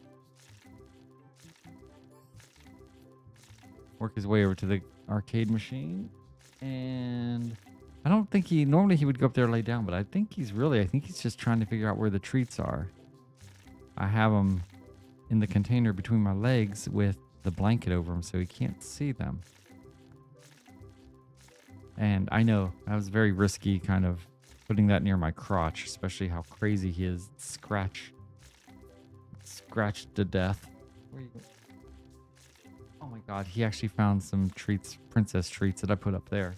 Work his way over to the arcade machine. And I don't think normally he would go up there and lay down, but I think he's just trying to figure out where the treats are. I have him in the container between my legs with the blanket over him so he can't see them. And I know that was very risky kind of putting that near my crotch, especially how crazy he is. Scratched to death. Where are you going? Oh my God, he actually found some treats, princess treats that I put up there.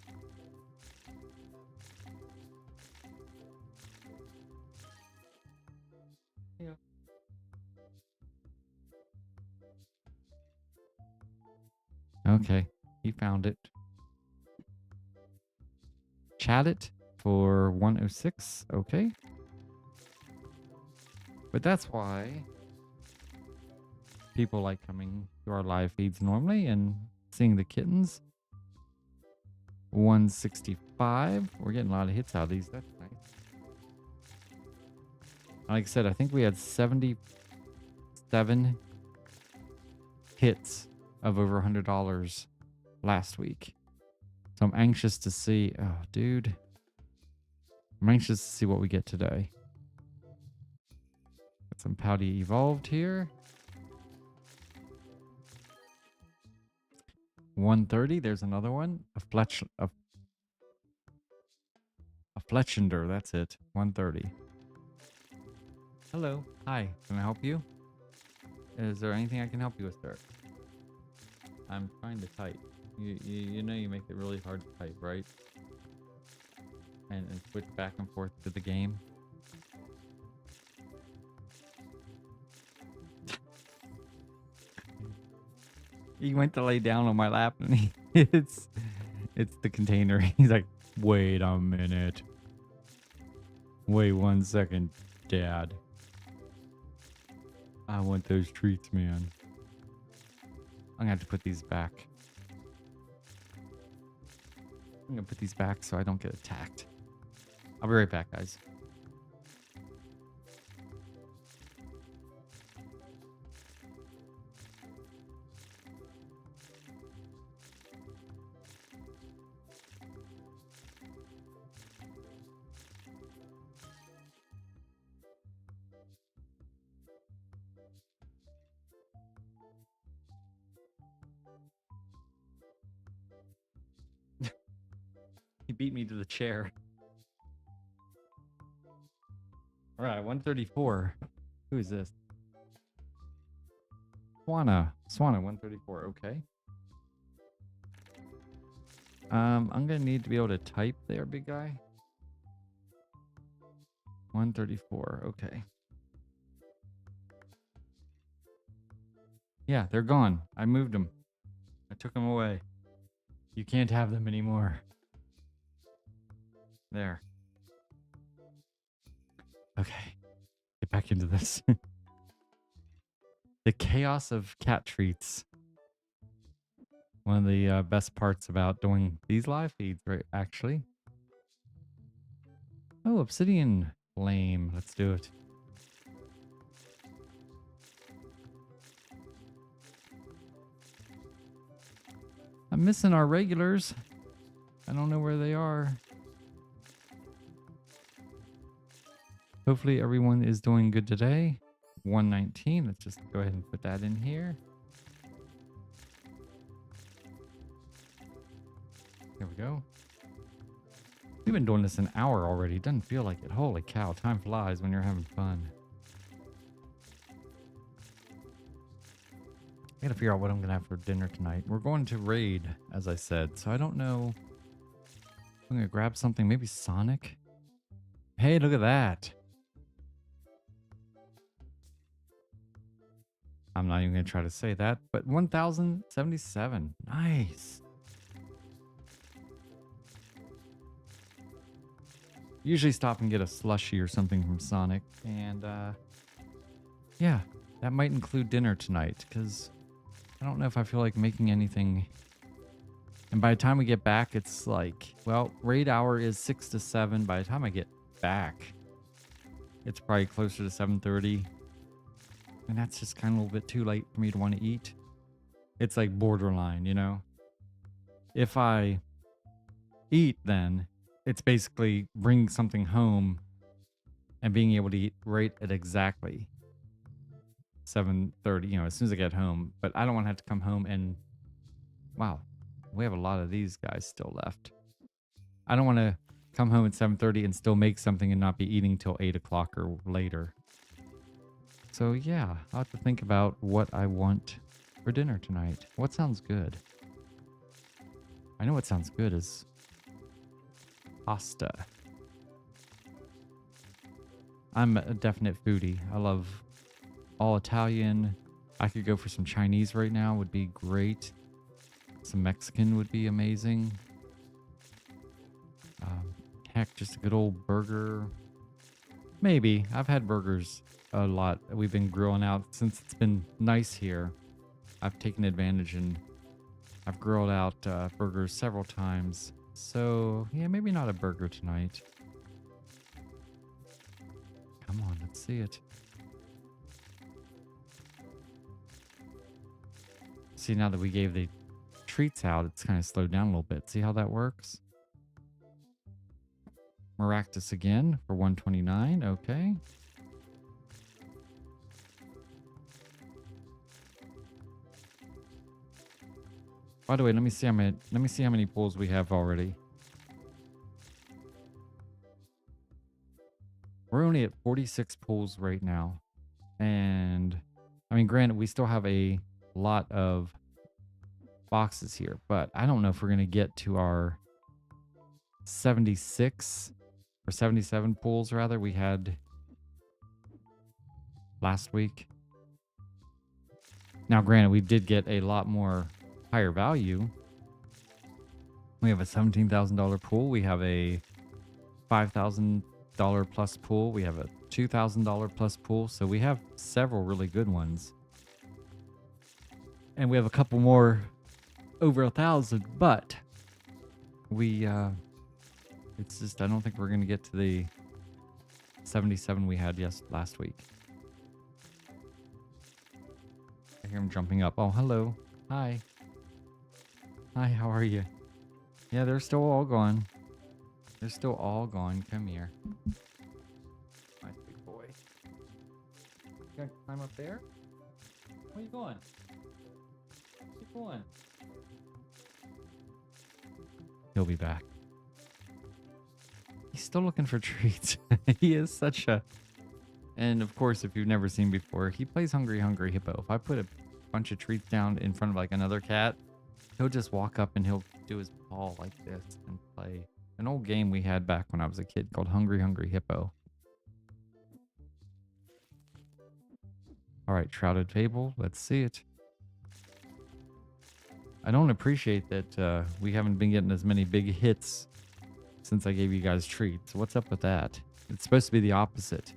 Yeah. Okay, he found it. Chat it for 106. Okay. But that's why people like coming to our live feeds normally and seeing the kittens. 165. We're getting a lot of hits out of these. That's nice. Like I said, I think we had 77 hits of over $100 last week. So I'm anxious to see. Oh, dude. I'm anxious to see what we get today. Got some Pouty Evolved here. 130. There's another one. A Fletchender. That's it. 130. Hello. Hi. Can I help you? Is there anything I can help you with, sir? I'm trying to type. You know you make it really hard to type, right? And switch back and forth to the game. He went to lay down on my lap and it's the container. He's like, wait a minute. Wait 1 second, Dad. I want those treats, man. I'm gonna have to put these back. I'm gonna put these back so I don't get attacked. I'll be right back, guys. He beat me to the chair. All right, 134. Who is this? Swana 134. Okay. I'm gonna need to be able to type there, big guy. 134. Okay. Yeah, they're gone. I moved them. I took them away. You can't have them anymore. There. Okay. Get back into this. The chaos of cat treats. One of the best parts about doing these live feeds, right? Actually. Oh, obsidian flame. Let's do it. I'm missing our regulars. I don't know where they are. Hopefully everyone is doing good today. 119. Let's just go ahead and put that in here. Here we go. We've been doing this an hour already. Doesn't feel like it. Holy cow, time flies when you're having fun. I gotta figure out what I'm gonna have for dinner tonight. We're going to raid, as I said, so I don't know. I'm gonna grab something, maybe Sonic. Hey, look at that. I'm not even gonna try to say that, but 1077. Nice. Usually stop and get a slushie or something from Sonic, and yeah, that might include dinner tonight, because I don't know if I feel like making anything. And by the time we get back, it's like, well, raid hour is 6 to 7. By the time I get back, it's probably closer to 7:30. And that's just kind of a little bit too late for me to want to eat. It's like borderline, you know? If I eat, then it's basically bringing something home and being able to eat right at exactly 7:30, you know, as soon as I get home. But I don't want to have to come home and, wow, we have a lot of these guys still left. I don't want to come home at 7:30 and still make something and not be eating till 8 o'clock or later. So yeah, I'll have to think about what I want for dinner tonight. What sounds good? I know what sounds good is pasta. I'm a definite foodie. I love all Italian. I could go for some Chinese right now, would be great. Some Mexican would be amazing. Heck, just a good old burger. Maybe. I've had burgers a lot. We've been grilling out since it's been nice here. I've taken advantage and I've grilled out burgers several times. So, yeah, maybe not a burger tonight. Come on, let's see it. See, now that we gave the treats out, it's kind of slowed down a little bit. See how that works? Maractus again for 129. Okay. By the way, let me see how many pulls we have already. We're only at 46 pulls right now. And I mean, granted, we still have a lot of boxes here, but I don't know if we're going to get to our 76 or 77 pulls rather we had last week. Now, granted, we did get a lot more higher value. We have a $17,000 pool. We have a $5,000 plus pool. We have a $2,000 plus pool. So we have several really good ones. And we have a couple more over 1,000, but we, it's just, I don't think we're going to get to the 77 we had last week. I hear him jumping up. Oh, hello. Hi. Hi, how are you? Yeah, they're still all gone. They're still all gone. Come here. Nice big boy. You gonna climb up there? Where are you going? Keep going. He'll be back. He's still looking for treats. He is such a... And of course, if you've never seen before, he plays Hungry Hungry Hippo. If I put a bunch of treats down in front of like another cat, he'll just walk up and he'll do his paw like this and play an old game we had back when I was a kid called Hungry Hungry Hippo. All right, Shrouded Fable. Let's see it. I don't appreciate that we haven't been getting as many big hits since I gave you guys treats. What's up with that? It's supposed to be the opposite.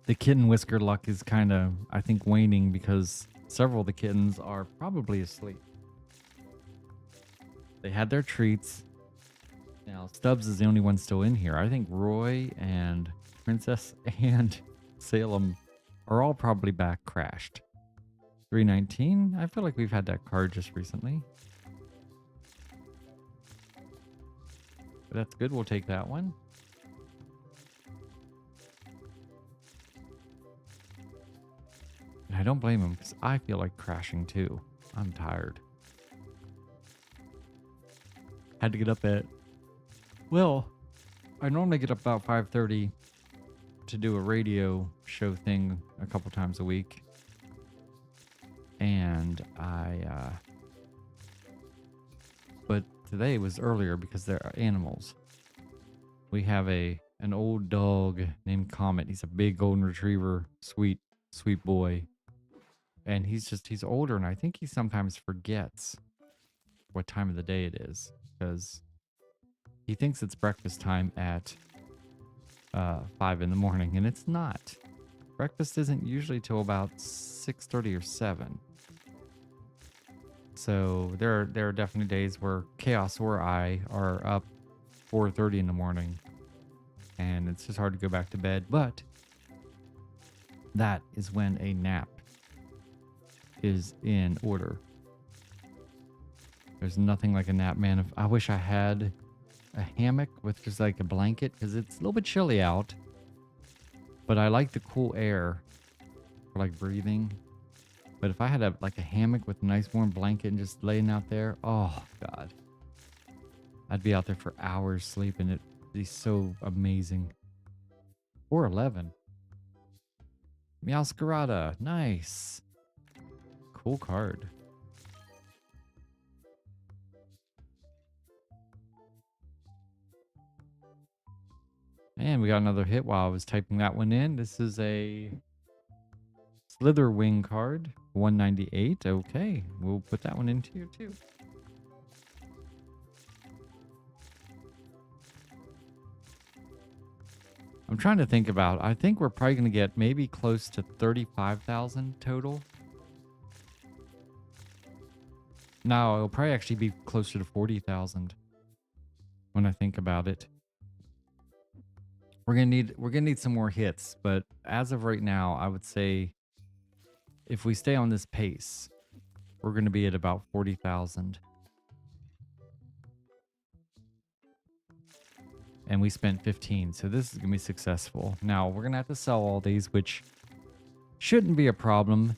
The kitten whisker luck is kind of, I think, waning because several of the kittens are probably asleep. They had their treats. Now, Stubbs is the only one still in here. I think Roy and Princess and Salem are all probably back crashed. 319. I feel like we've had that card just recently. But that's good. We'll take that one. And I don't blame him because I feel like crashing too. I'm tired. Had to get up at... Well, I normally get up about 5:30 to do a radio show thing a couple times a week. And but today was earlier because there are animals. We have an old dog named Comet. He's a big golden retriever, sweet boy. And he's older, and I think he sometimes forgets what time of the day it is because he thinks it's breakfast time at 5 in the morning, and it's not. Breakfast isn't usually till about 6:30 or 7. So there are definitely days where Chaos or I are up 4:30 in the morning, and it's just hard to go back to bed. But that is when a nap is in order. There's nothing like a nap, man. I wish I had a hammock with just like a blanket because it's a little bit chilly out. But I like the cool air for like breathing. But if I had a hammock with a nice warm blanket and just laying out there, oh God, I'd be out there for hours sleeping. It'd be so amazing. 411. Meowscarada, nice. Cool card. And we got another hit while I was typing that one in. This is a Slitherwing card, 198. Okay, we'll put that one into here too. I'm trying to think about, I think we're probably going to get maybe close to 35,000 total. No, it'll probably actually be closer to 40,000 when I think about it. We're gonna need some more hits, but as of right now, I would say if we stay on this pace, we're gonna be at about 40,000. And we spent 15, so this is gonna be successful. Now we're gonna have to sell all these, which shouldn't be a problem.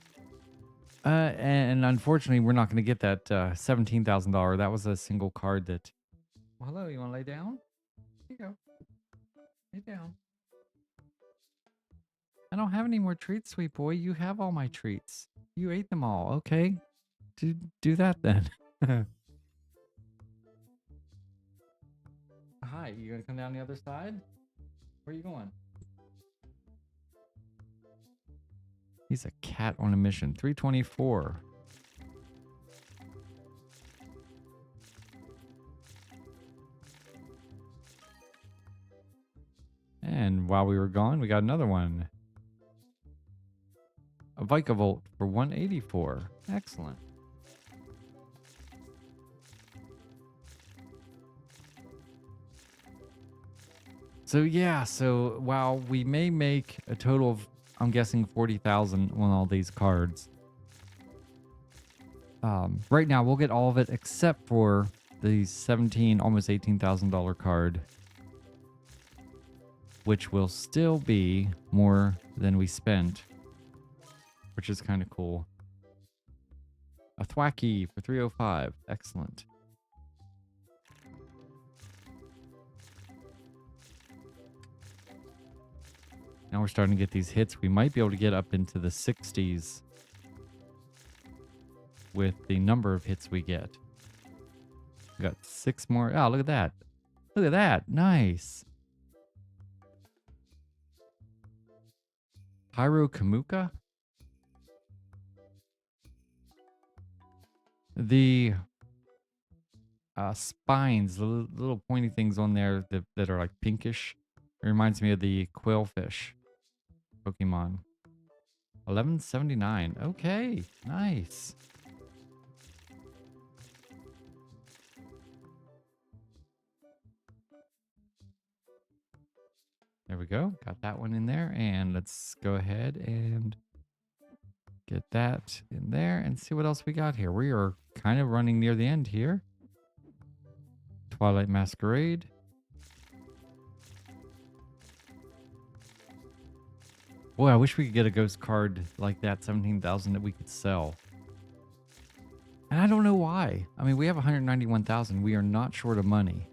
And unfortunately, we're not gonna get that $17,000. That was a single card that. Well, hello, you wanna lay down? Here you go. Lay down. I don't have any more treats, sweet boy. You have all my treats. You ate them all. Okay. Do that then. Hi, you gonna come down the other side? Where are you going? He's a cat on a mission. 324. And while we were gone, we got another one. A Vikavolt for 184. Excellent. So yeah, so while we may make a total of, I'm guessing 40,000 on all these cards. Right now we'll get all of it except for the almost $18,000 card, which will still be more than we spent, which is kind of cool. A Thwacky for 305. Excellent. Now we're starting to get these hits. We might be able to get up into the 60s with the number of hits we get. We got 6 more. Oh, look at that. Look at that. Nice. Pyro Kamuka? The spines, the little pointy things on there that are like pinkish. It reminds me of the quailfish Pokemon. 1179. Okay, nice. There we go. Got that one in there. And let's go ahead and get that in there and see what else we got here. We are kind of running near the end here. Twilight Masquerade. Boy, I wish we could get a ghost card like that, 17,000, that we could sell. And I don't know why. I mean, we have 191,000. We are not short of money.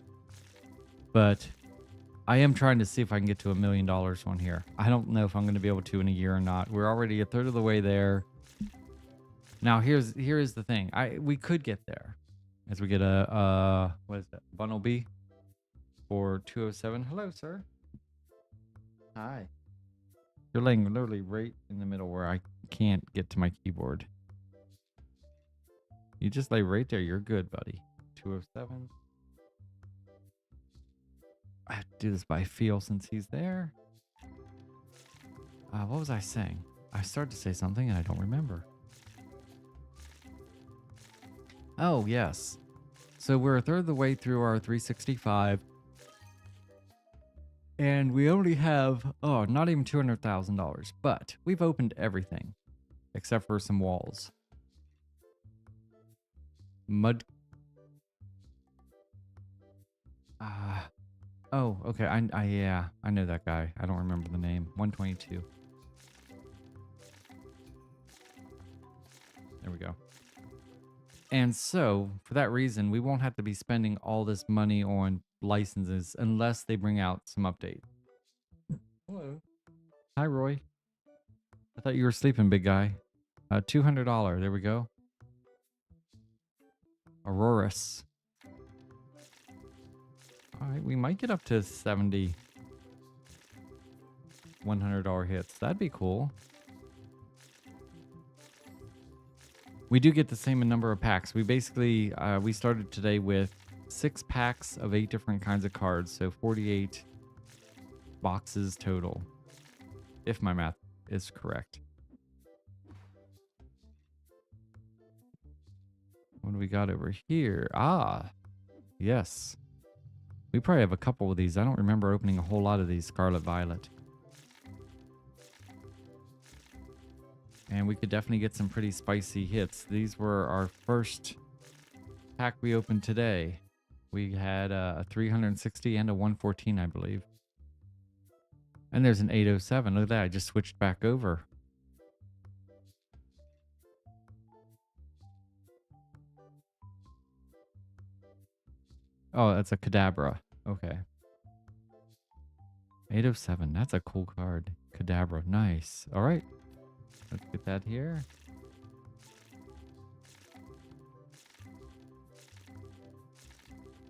But I am trying to see if I can get to $1 million on here. I don't know if I'm going to be able to in a year or not. We're already a third of the way there. Now, here is the thing. We could get there. As we get a, what is that? Bundle B for 207. Hello, sir. Hi. You're laying literally right in the middle where I can't get to my keyboard. You just lay right there. You're good, buddy. 207. I have to do this by feel since he's there. What was I saying? I started to say something and I don't remember. Oh, yes. So we're a third of the way through our 365. And we only have, not even $200,000. But we've opened everything. Except for some walls. Mud. Oh, okay. Yeah, I know that guy. I don't remember the name. 122. There we go. And so, for that reason, we won't have to be spending all this money on licenses unless they bring out some update. Hello. Hi, Roy. I thought you were sleeping, big guy. $200. There we go. Aurorus. All right, we might get up to 70 $100 hits. That'd be cool. We do get the same number of packs. We basically, we started today with 6 packs of 8 different kinds of cards. So 48 boxes total, if my math is correct. What do we got over here? Ah, yes. We probably have a couple of these. I don't remember opening a whole lot of these Scarlet Violet. And we could definitely get some pretty spicy hits. These were our first pack we opened today. We had a 360 and a 114, I believe. And there's an 807. Look at that. I just switched back over. Oh, that's a Kadabra. Okay. 807. That's a cool card. Kadabra. Nice. All right. Let's get that here.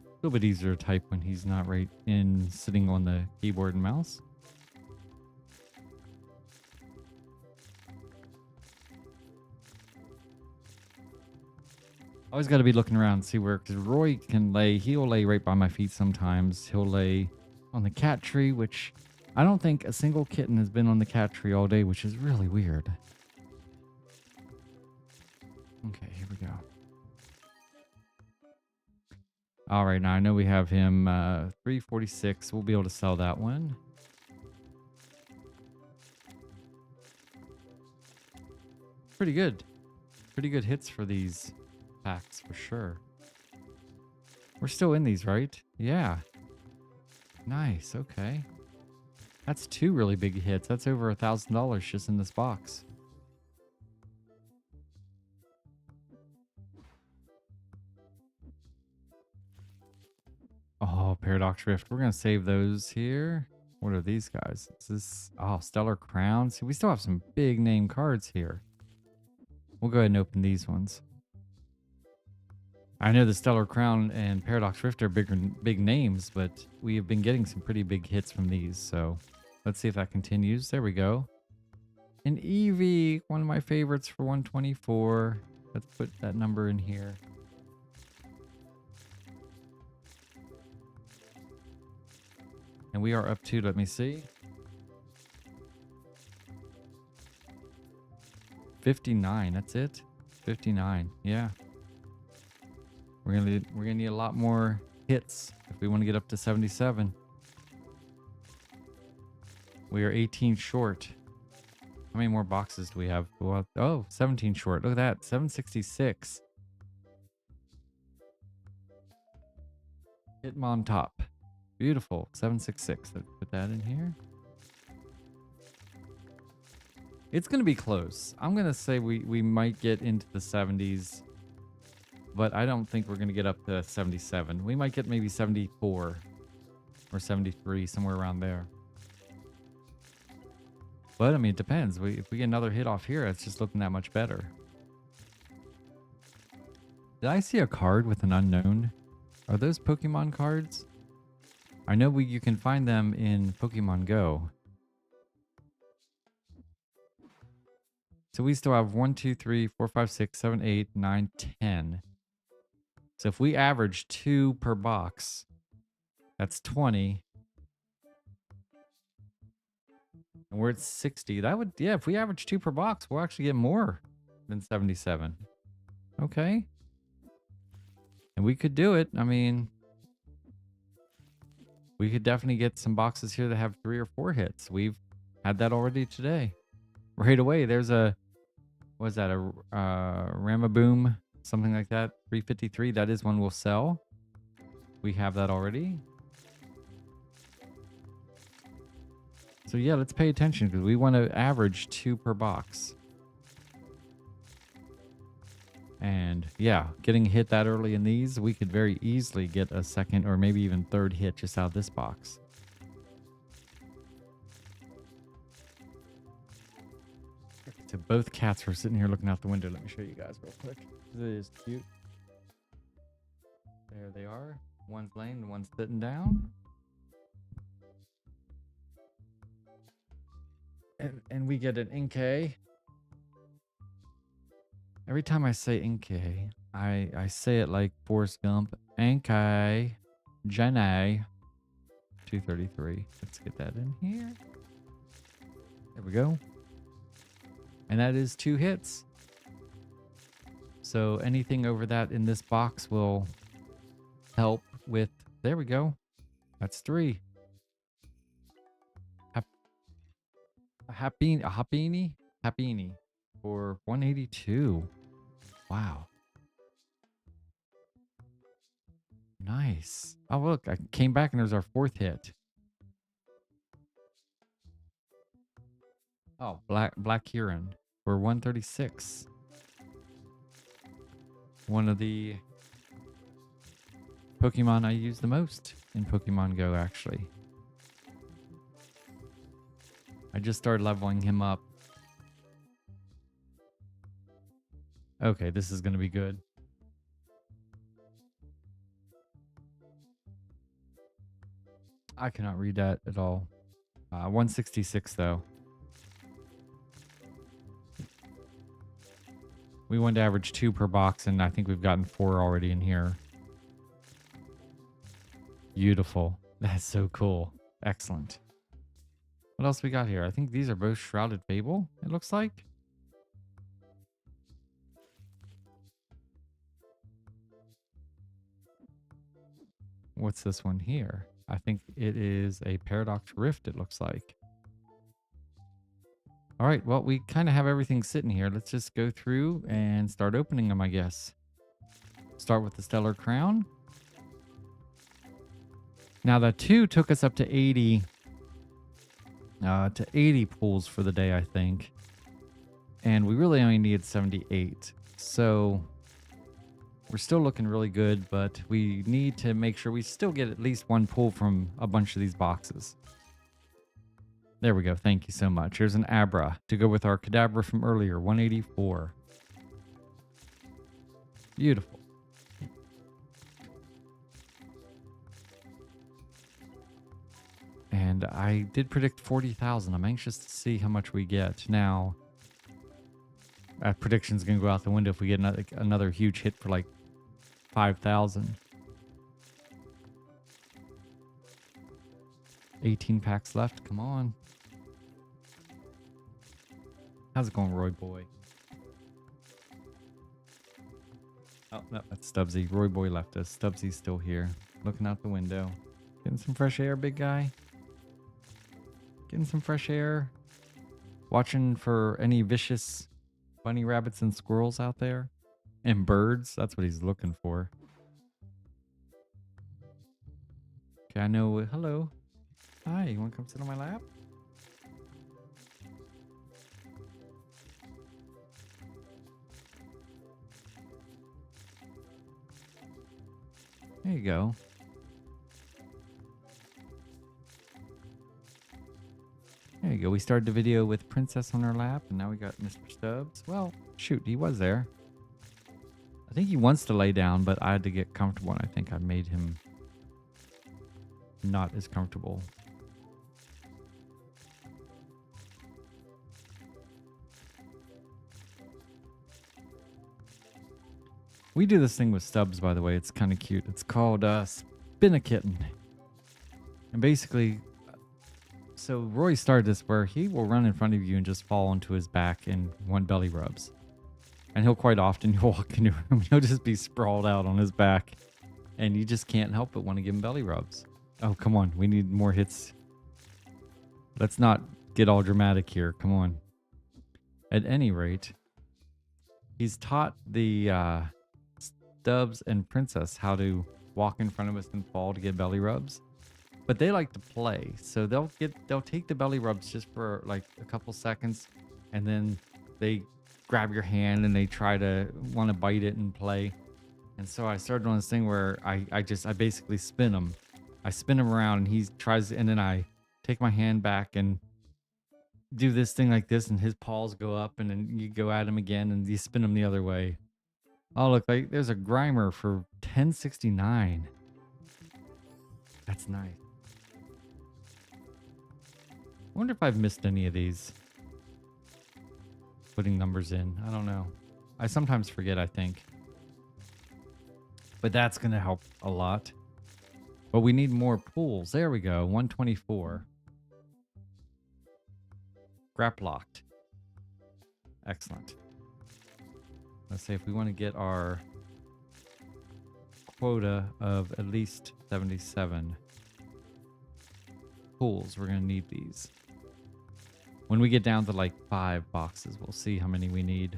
A little bit easier to type when he's not right in sitting on the keyboard and mouse. Always got to be looking around, see where, because Roy can lay, he'll lay right by my feet sometimes. He'll lay on the cat tree, which I don't think a single kitten has been on the cat tree all day, which is really weird. Okay, here we go. All right, now I know we have him 346. We'll be able to sell that one. Pretty good. Pretty good hits for these packs for sure. We're still in these, right? Yeah. Nice. Okay. That's 2 really big hits. That's over $1,000 just in this box. Oh, Paradox Rift. We're going to save those here. What are these guys? Is this, oh, Stellar Crown? See, we still have some big name cards here. We'll go ahead and open these ones. I know the Stellar Crown and Paradox Rift are big names, but we have been getting some pretty big hits from these. So let's see if that continues. There we go. An Eevee, one of my favorites for 124. Let's put that number in here. And we are up to, let me see, 59. That's it. 59. Yeah. We're gonna need a lot more hits if we want to get up to 77. We are 18 short. How many more boxes do we have? Well, oh, 17 short. Look at that. 766. Hitmon top. Beautiful. 766. Let's put that in here. It's going to be close. I'm going to say we might get into the 70s, but I don't think we're going to get up to 77. We might get maybe 74 or 73, somewhere around there. But, I mean, it depends. If we get another hit off here, it's just looking that much better. Did I see a card with an unknown? Are those Pokemon cards? I know you can find them in Pokemon Go. So we still have 1, 2, 3, 4, 5, 6, 7, 8, 9, 10. So if we average 2 per box, that's 20. And we're at 60. That would, yeah, if we average 2 per box, we'll actually get more than 77. Okay. And we could do it. I mean, we could definitely get some boxes here that have 3 or 4 hits. We've had that already today. Right away, there's a, what is that, a Ramaboom, something like that, 353. That is one we'll sell. We have that already. So yeah, let's pay attention because we want to average 2 per box. And yeah, getting hit that early in these, we could very easily get a second or maybe even third hit just out of this box. So both cats were sitting here looking out the window. Let me show you guys real quick. It is cute. There they are. One's laying, the one's sitting down. And we get an Inkay. Every time I say Inkay, I say it like Forrest Gump. Inkay. Jenny. 233. Let's get that in here. There we go. And that is 2 hits. So anything over that in this box will help with, there we go. That's 3. A Happini for 182. Wow. Nice. Oh, look, I came back and there's our 4th hit. Oh, Black Huron for 136. One of the Pokemon I use the most in Pokemon Go, actually. I just started leveling him up. Okay, this is going to be good. I cannot read that at all. 166 though. We wanted to average 2 per box, and I think we've gotten 4 already in here. Beautiful. That's so cool. Excellent. What else we got here? I think these are both Shrouded Fable, it looks like. What's this one here? I think it is a Paradox Rift, it looks like. All right, well, we kind of have everything sitting here. Let's just go through and start opening them, I guess. Start with the Stellar Crown. Now, the 2 took us up to 80 pulls for the day, I think. And we really only needed 78. So we're still looking really good, but we need to make sure we still get at least 1 pull from a bunch of these boxes. There we go. Thank you so much. Here's an Abra to go with our Kadabra from earlier, 184. Beautiful. And I did predict 40,000. I'm anxious to see how much we get. Now, that prediction's going to go out the window if we get another huge hit for like 5,000. 18 packs left. Come on. How's it going, Roy boy? Oh, no, that's Stubbsy. Roy boy left us. Stubbsy's still here, looking out the window. Getting some fresh air, big guy. Getting some fresh air. Watching for any vicious bunny rabbits and squirrels out there. And birds. That's what he's looking for. Okay, I know. Hello. Hi, you want to come sit on my lap? There you go. There you go. We started the video with Princess on her lap, and now we got Mr. Stubbs. Well, shoot, he was there. I think he wants to lay down, but I had to get comfortable, and I think I made him not as comfortable. We do this thing with Stubbs, by the way. It's kind of cute. It's called Spin a Kitten. And basically, so Roy started this where he will run in front of you and just fall onto his back and one belly rubs. And he'll quite often, you'll walk into him, he'll just be sprawled out on his back. And you just can't help but want to give him belly rubs. Oh, come on. We need more hits. Let's not get all dramatic here. Come on. At any rate, he's taught the Stubbs and Princess how to walk in front of us and fall to get belly rubs. But they like to play, so they'll take the belly rubs just for like a couple seconds, and then they grab your hand and they try to want to bite it and play. And so I started on this thing where I basically spin him. I spin him around and he tries, and then I take my hand back and do this thing like this, and his paws go up, and then you go at him again and you spin him the other way. Oh, look, like there's a Grimer for 1069. That's nice. I wonder if I've missed any of these. Putting numbers in. I don't know. I sometimes forget, I think. But that's going to help a lot. But we need more pools. There we go. 124. Grap locked. Excellent. Let's say if we want to get our quota of at least 77 pools, we're going to need these. When we get down to like 5 boxes, we'll see how many we need.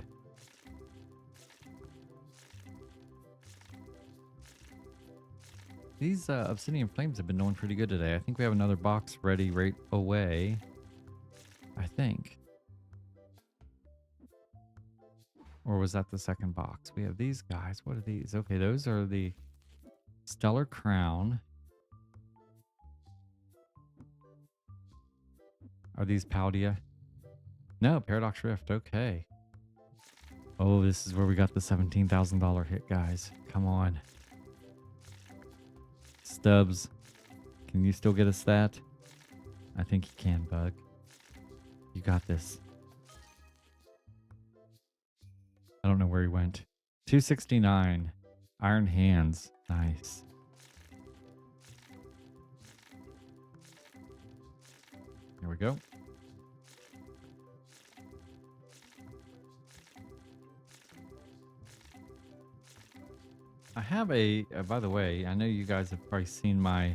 These Obsidian Flames have been doing pretty good today. I think we have another box ready right away. I think. Or was that the second box? We have these guys. What are these? Okay, those are the Stellar Crown. Are these Paldia? No, Paradox Rift. Okay. Oh, this is where we got the $17,000 hit, guys. Come on. Stubbs, can you still get us that? I think you can, Bug. You got this. I don't know where he went. 269. Iron Hands. Nice. There we go. I have a, by the way, I know you guys have probably seen my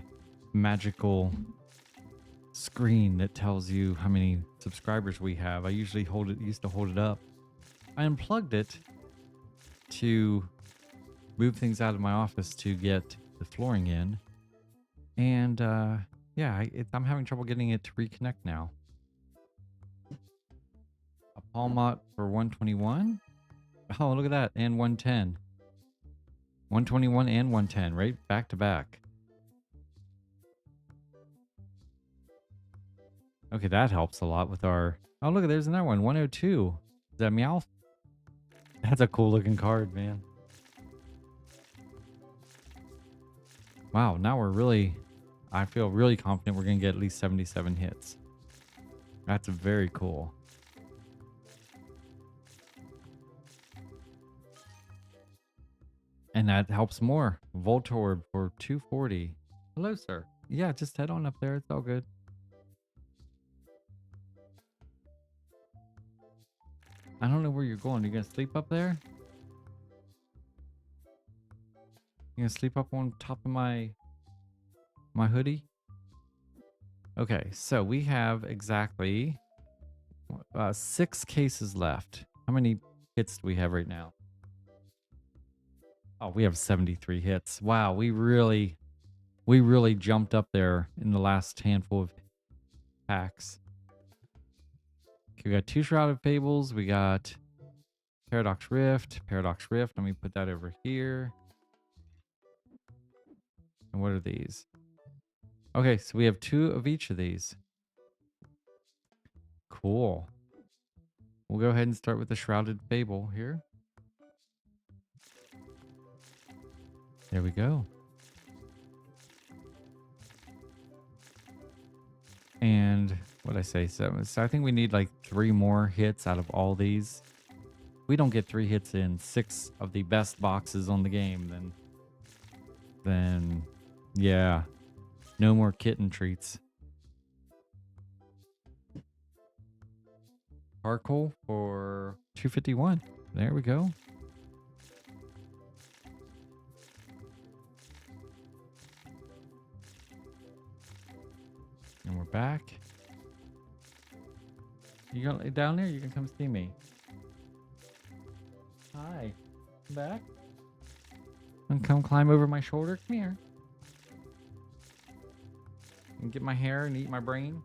magical screen that tells you how many subscribers we have. I usually used to hold it up. I unplugged it to move things out of my office to get the flooring in. And yeah, I'm having trouble getting it to reconnect now. A Palmot for 121. Oh, look at that. And 110. 121 and 110, right? Back to back. Okay, that helps a lot with our... Oh, look, there's another one. 102. Is that Meowth? That's a cool looking card, man. Wow, now we're really... I feel really confident we're going to get at least 77 hits. That's very cool. And that helps more. Voltorb for 240. Hello, sir. Yeah, just head on up there. It's all good. I don't know where you're going. You gonna sleep up there? You gonna sleep up on top of my hoodie? Okay, so we have exactly 6 cases left. How many hits do we have right now? Oh, we have 73 hits. Wow, we really jumped up there in the last handful of packs. Okay, we got 2 Shrouded Fables. We got Paradox Rift. Paradox Rift. Let me put that over here. And what are these? Okay, so we have 2 of each of these. Cool. We'll go ahead and start with the Shrouded Fable here. There we go. And what did I say? So I think we need like 3 more hits out of all these. If we don't get 3 hits in 6 of the best boxes on the game, then yeah, no more kitten treats. Charcoal for 251. There we go. And we're back. You gonna lay down there? You can come see me. Hi. You back? And come climb over my shoulder. Come here. And get my hair and eat my brain.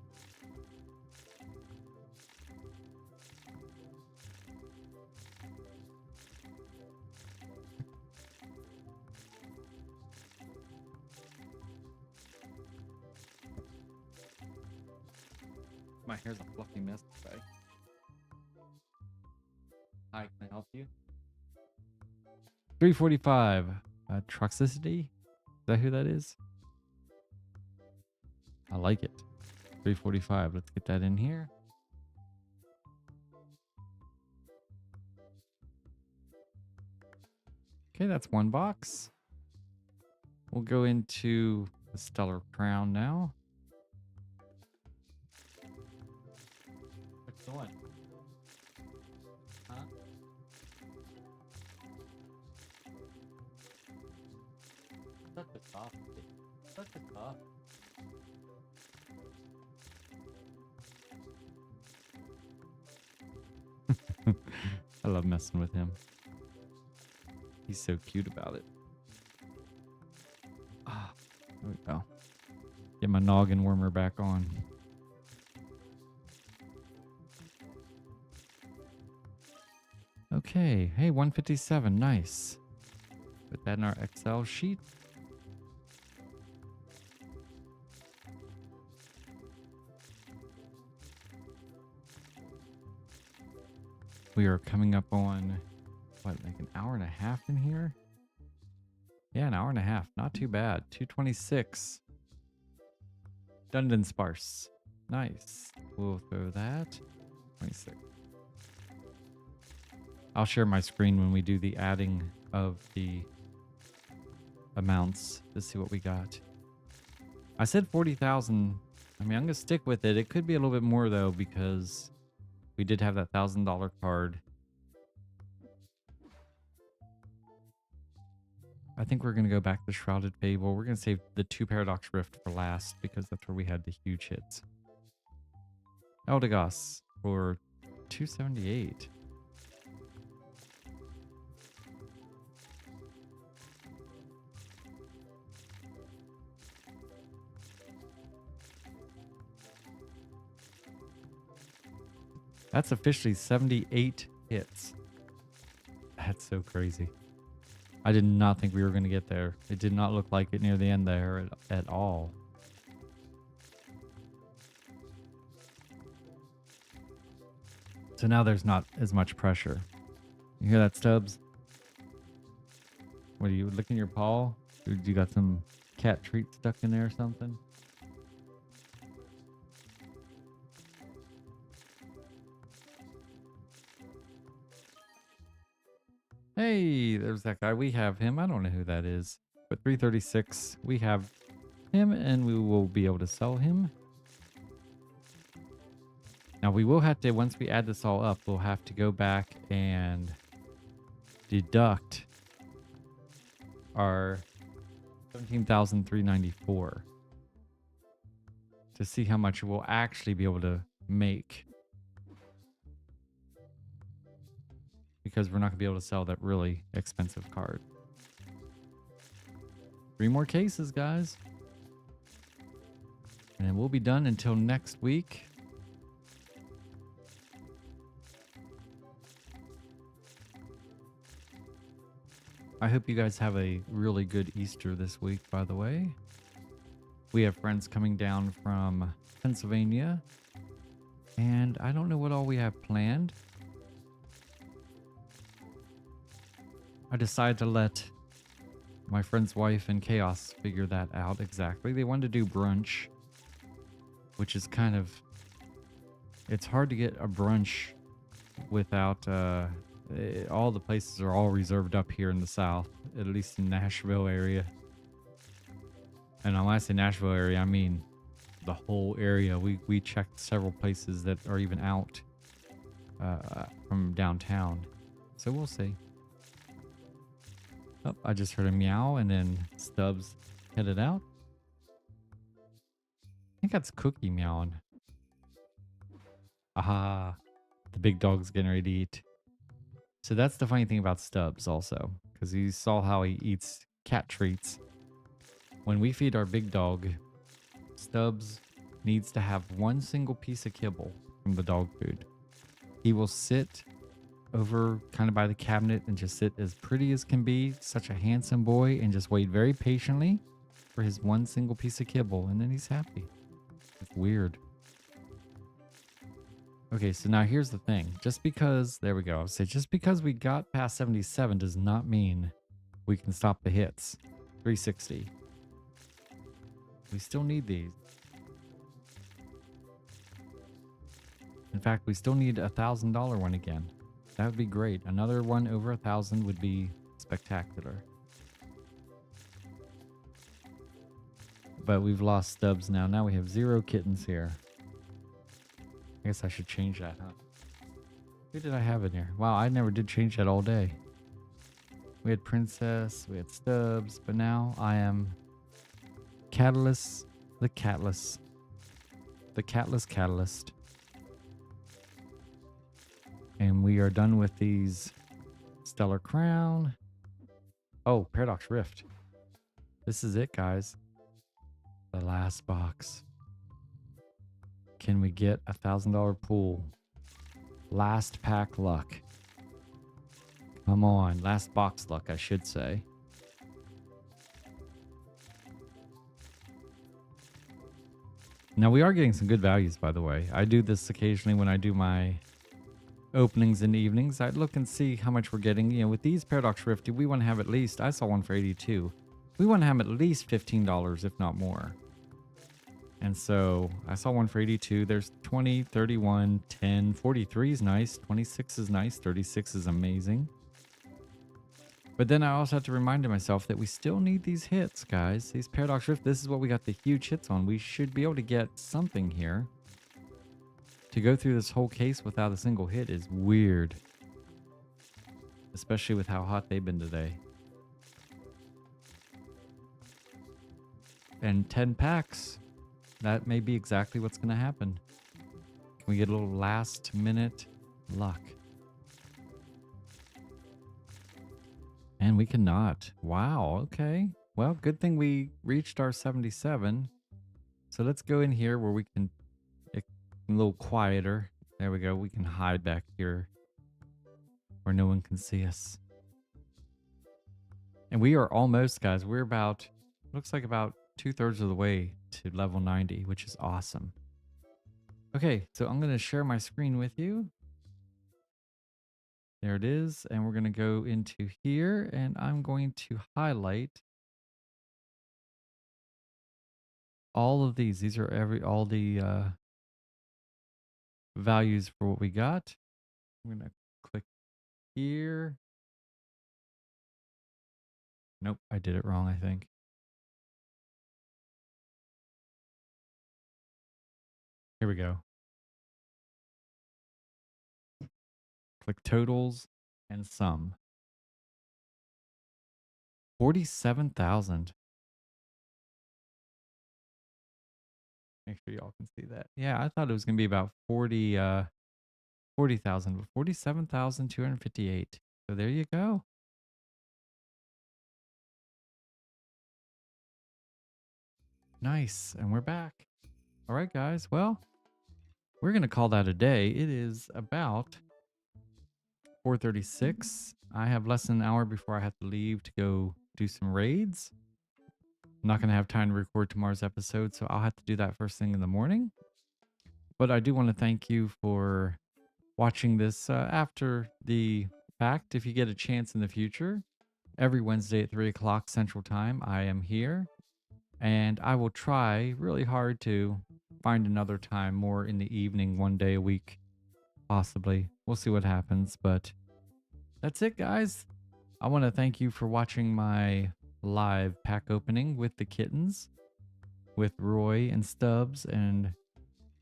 My hair's a fluffy mess today. Hi, can I help you? 345. Toxicity? Is that who that is? I like it. 345. Let's get that in here. Okay, that's 1 box. We'll go into the Stellar Crown now. What's going? Huh? Such a cough. Such a cough. I love messing with him. He's so cute about it. Ah, there we go. Get my noggin warmer back on. Okay. Hey, 157. Nice. Put that in our Excel sheet. We are coming up on, what, like an hour and a half in here? Yeah, an hour and a half. Not too bad. 226. Dundon Sparse. Nice. We'll throw that. 26. I'll share my screen when we do the adding of the amounts to see what we got. I said 40,000. I mean, I'm going to stick with it. It could be a little bit more, though, because we did have that $1,000 card. I think we're going to go back to Shrouded Fable. We're going to save the 2 Paradox Rift for last because that's where we had the huge hits. Eldegoss for 278. That's officially 78 hits. That's so crazy. I did not think we were going to get there. It did not look like it near the end there at all. So now there's not as much pressure. You hear that, Stubbs? What are you licking your paw? Dude, you got some cat treat stuck in there or something? Hey, there's that guy. We have him. I don't know who that is. But 336, we have him and we will be able to sell him. Now we will have to, once we add this all up, we'll have to go back and deduct our 17,394 to see how much we'll actually be able to make. Because we're not going to be able to sell that really expensive card. 3 more cases, guys. And we'll be done until next week. I hope you guys have a really good Easter this week, by the way. We have friends coming down from Pennsylvania. And I don't know what all we have planned. I decided to let my friend's wife and Chaos figure that out exactly. They wanted to do brunch, which is kind of... It's hard to get a brunch without... all the places are all reserved up here in the South, at least in Nashville area. And when I say Nashville area, I mean the whole area. We checked several places that are even out from downtown. So we'll see. Oh, I just heard a meow and then Stubbs headed out. I think that's Cookie meowing. Aha, the big dog's getting ready to eat. So that's the funny thing about Stubbs also, because you saw how he eats cat treats. When we feed our big dog, Stubbs needs to have one single piece of kibble from the dog food. He will sit over kind of by the cabinet and just sit as pretty as can be, such a handsome boy, and just wait very patiently for his one single piece of kibble, and then he's happy. It's weird. Okay, so now here's the thing. Just because, there we go. So just because we got past 77 does not mean we can stop the hits. 360. We still need these. In fact, we still need a $1,000 one again. That would be great. Another one over 1,000 would be spectacular. But we've lost Stubbs now. Now we have 0 kittens here. I guess I should change that, huh? Who did I have in here? Wow, I never did change that all day. We had Princess, we had Stubbs, but now I am Catalyst, the Catless. The Catless Catalyst. And we are done with these Stellar Crown. Oh, Paradox Rift. This is it, guys. The last box. Can we get a $1,000 pool? Last pack luck. Come on. Last box luck, I should say. Now, we are getting some good values, by the way. I do this occasionally when I do my openings in the evenings. I look and see how much we're getting. You know, with these Paradox Rift, we want to have at least... I saw one for 82. We want to have at least $15, if not more. And so I saw one for 82. There's 20, 31, 10, 43 is nice. 26 is nice. 36 is amazing. But then I also have to remind myself that we still need these hits, guys. These Paradox Rift, this is what we got the huge hits on. We should be able to get something here. To go through this whole case without a single hit is weird. Especially with how hot they've been today. And 10 packs. That may be exactly what's going to happen. Can we get a little last minute luck? And we cannot. Wow, okay. Well, good thing we reached our 77. So let's go in here where we can, a little quieter. There we go. We can hide back here where no one can see us. And we are almost, guys, we're about, looks like about 2/3 of the way to level 90, which is awesome. Okay, so I'm going to share my screen with you. There it is. And we're going to go into here and I'm going to highlight all of these. These are all the values for what we got. I'm going to click here. Nope, I did it wrong, I think. Here we go. Click totals and sum. 47,000. Make sure y'all can see that. Yeah, I thought it was going to be about 40,000, but 47,258. So there you go. Nice. And we're back. All right, guys. Well, we're going to call that a day. It is about 4:36. I have less than an hour before I have to leave to go do some raids. I'm not going to have time to record tomorrow's episode, so I'll have to do that first thing in the morning. But I do want to thank you for watching this after the fact. If you get a chance in the future, every Wednesday at 3 o'clock Central Time, I am here. And I will try really hard to find another time more in the evening, one day a week, possibly. We'll see what happens. But that's it, guys. I want to thank you for watching my live pack opening with the kittens, with Roy and Stubbs. And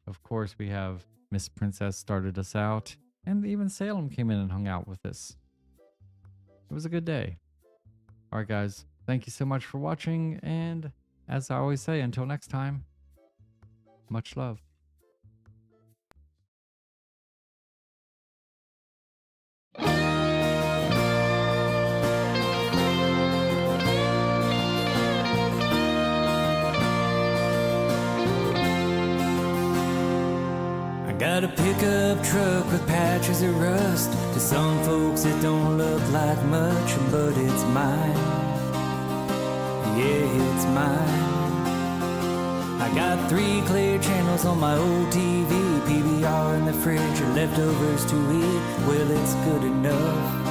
of course, we have Miss Princess started us out. And even Salem came in and hung out with us. It was a good day. All right, guys. Thank you so much for watching. And as I always say, until next time, much love. Got a pickup truck with patches of rust. To some folks it don't look like much, but it's mine. Yeah, it's mine. I got 3 clear channels on my old TV, PBR in the fridge, or leftovers to eat. Well, it's good enough.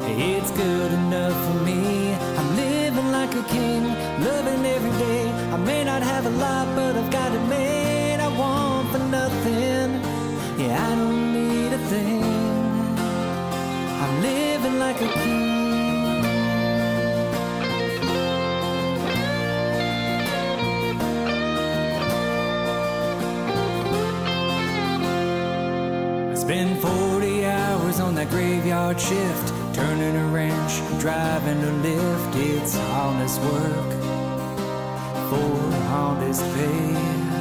It's good enough for me. I'm living like a king, loving every day. I may not have a lot, but I've got it made. I want for nothing. Yeah, I don't need a thing. I'm living like a king. I spend 40 hours on that graveyard shift, turning a wrench, driving a lift. It's honest work for honest pay.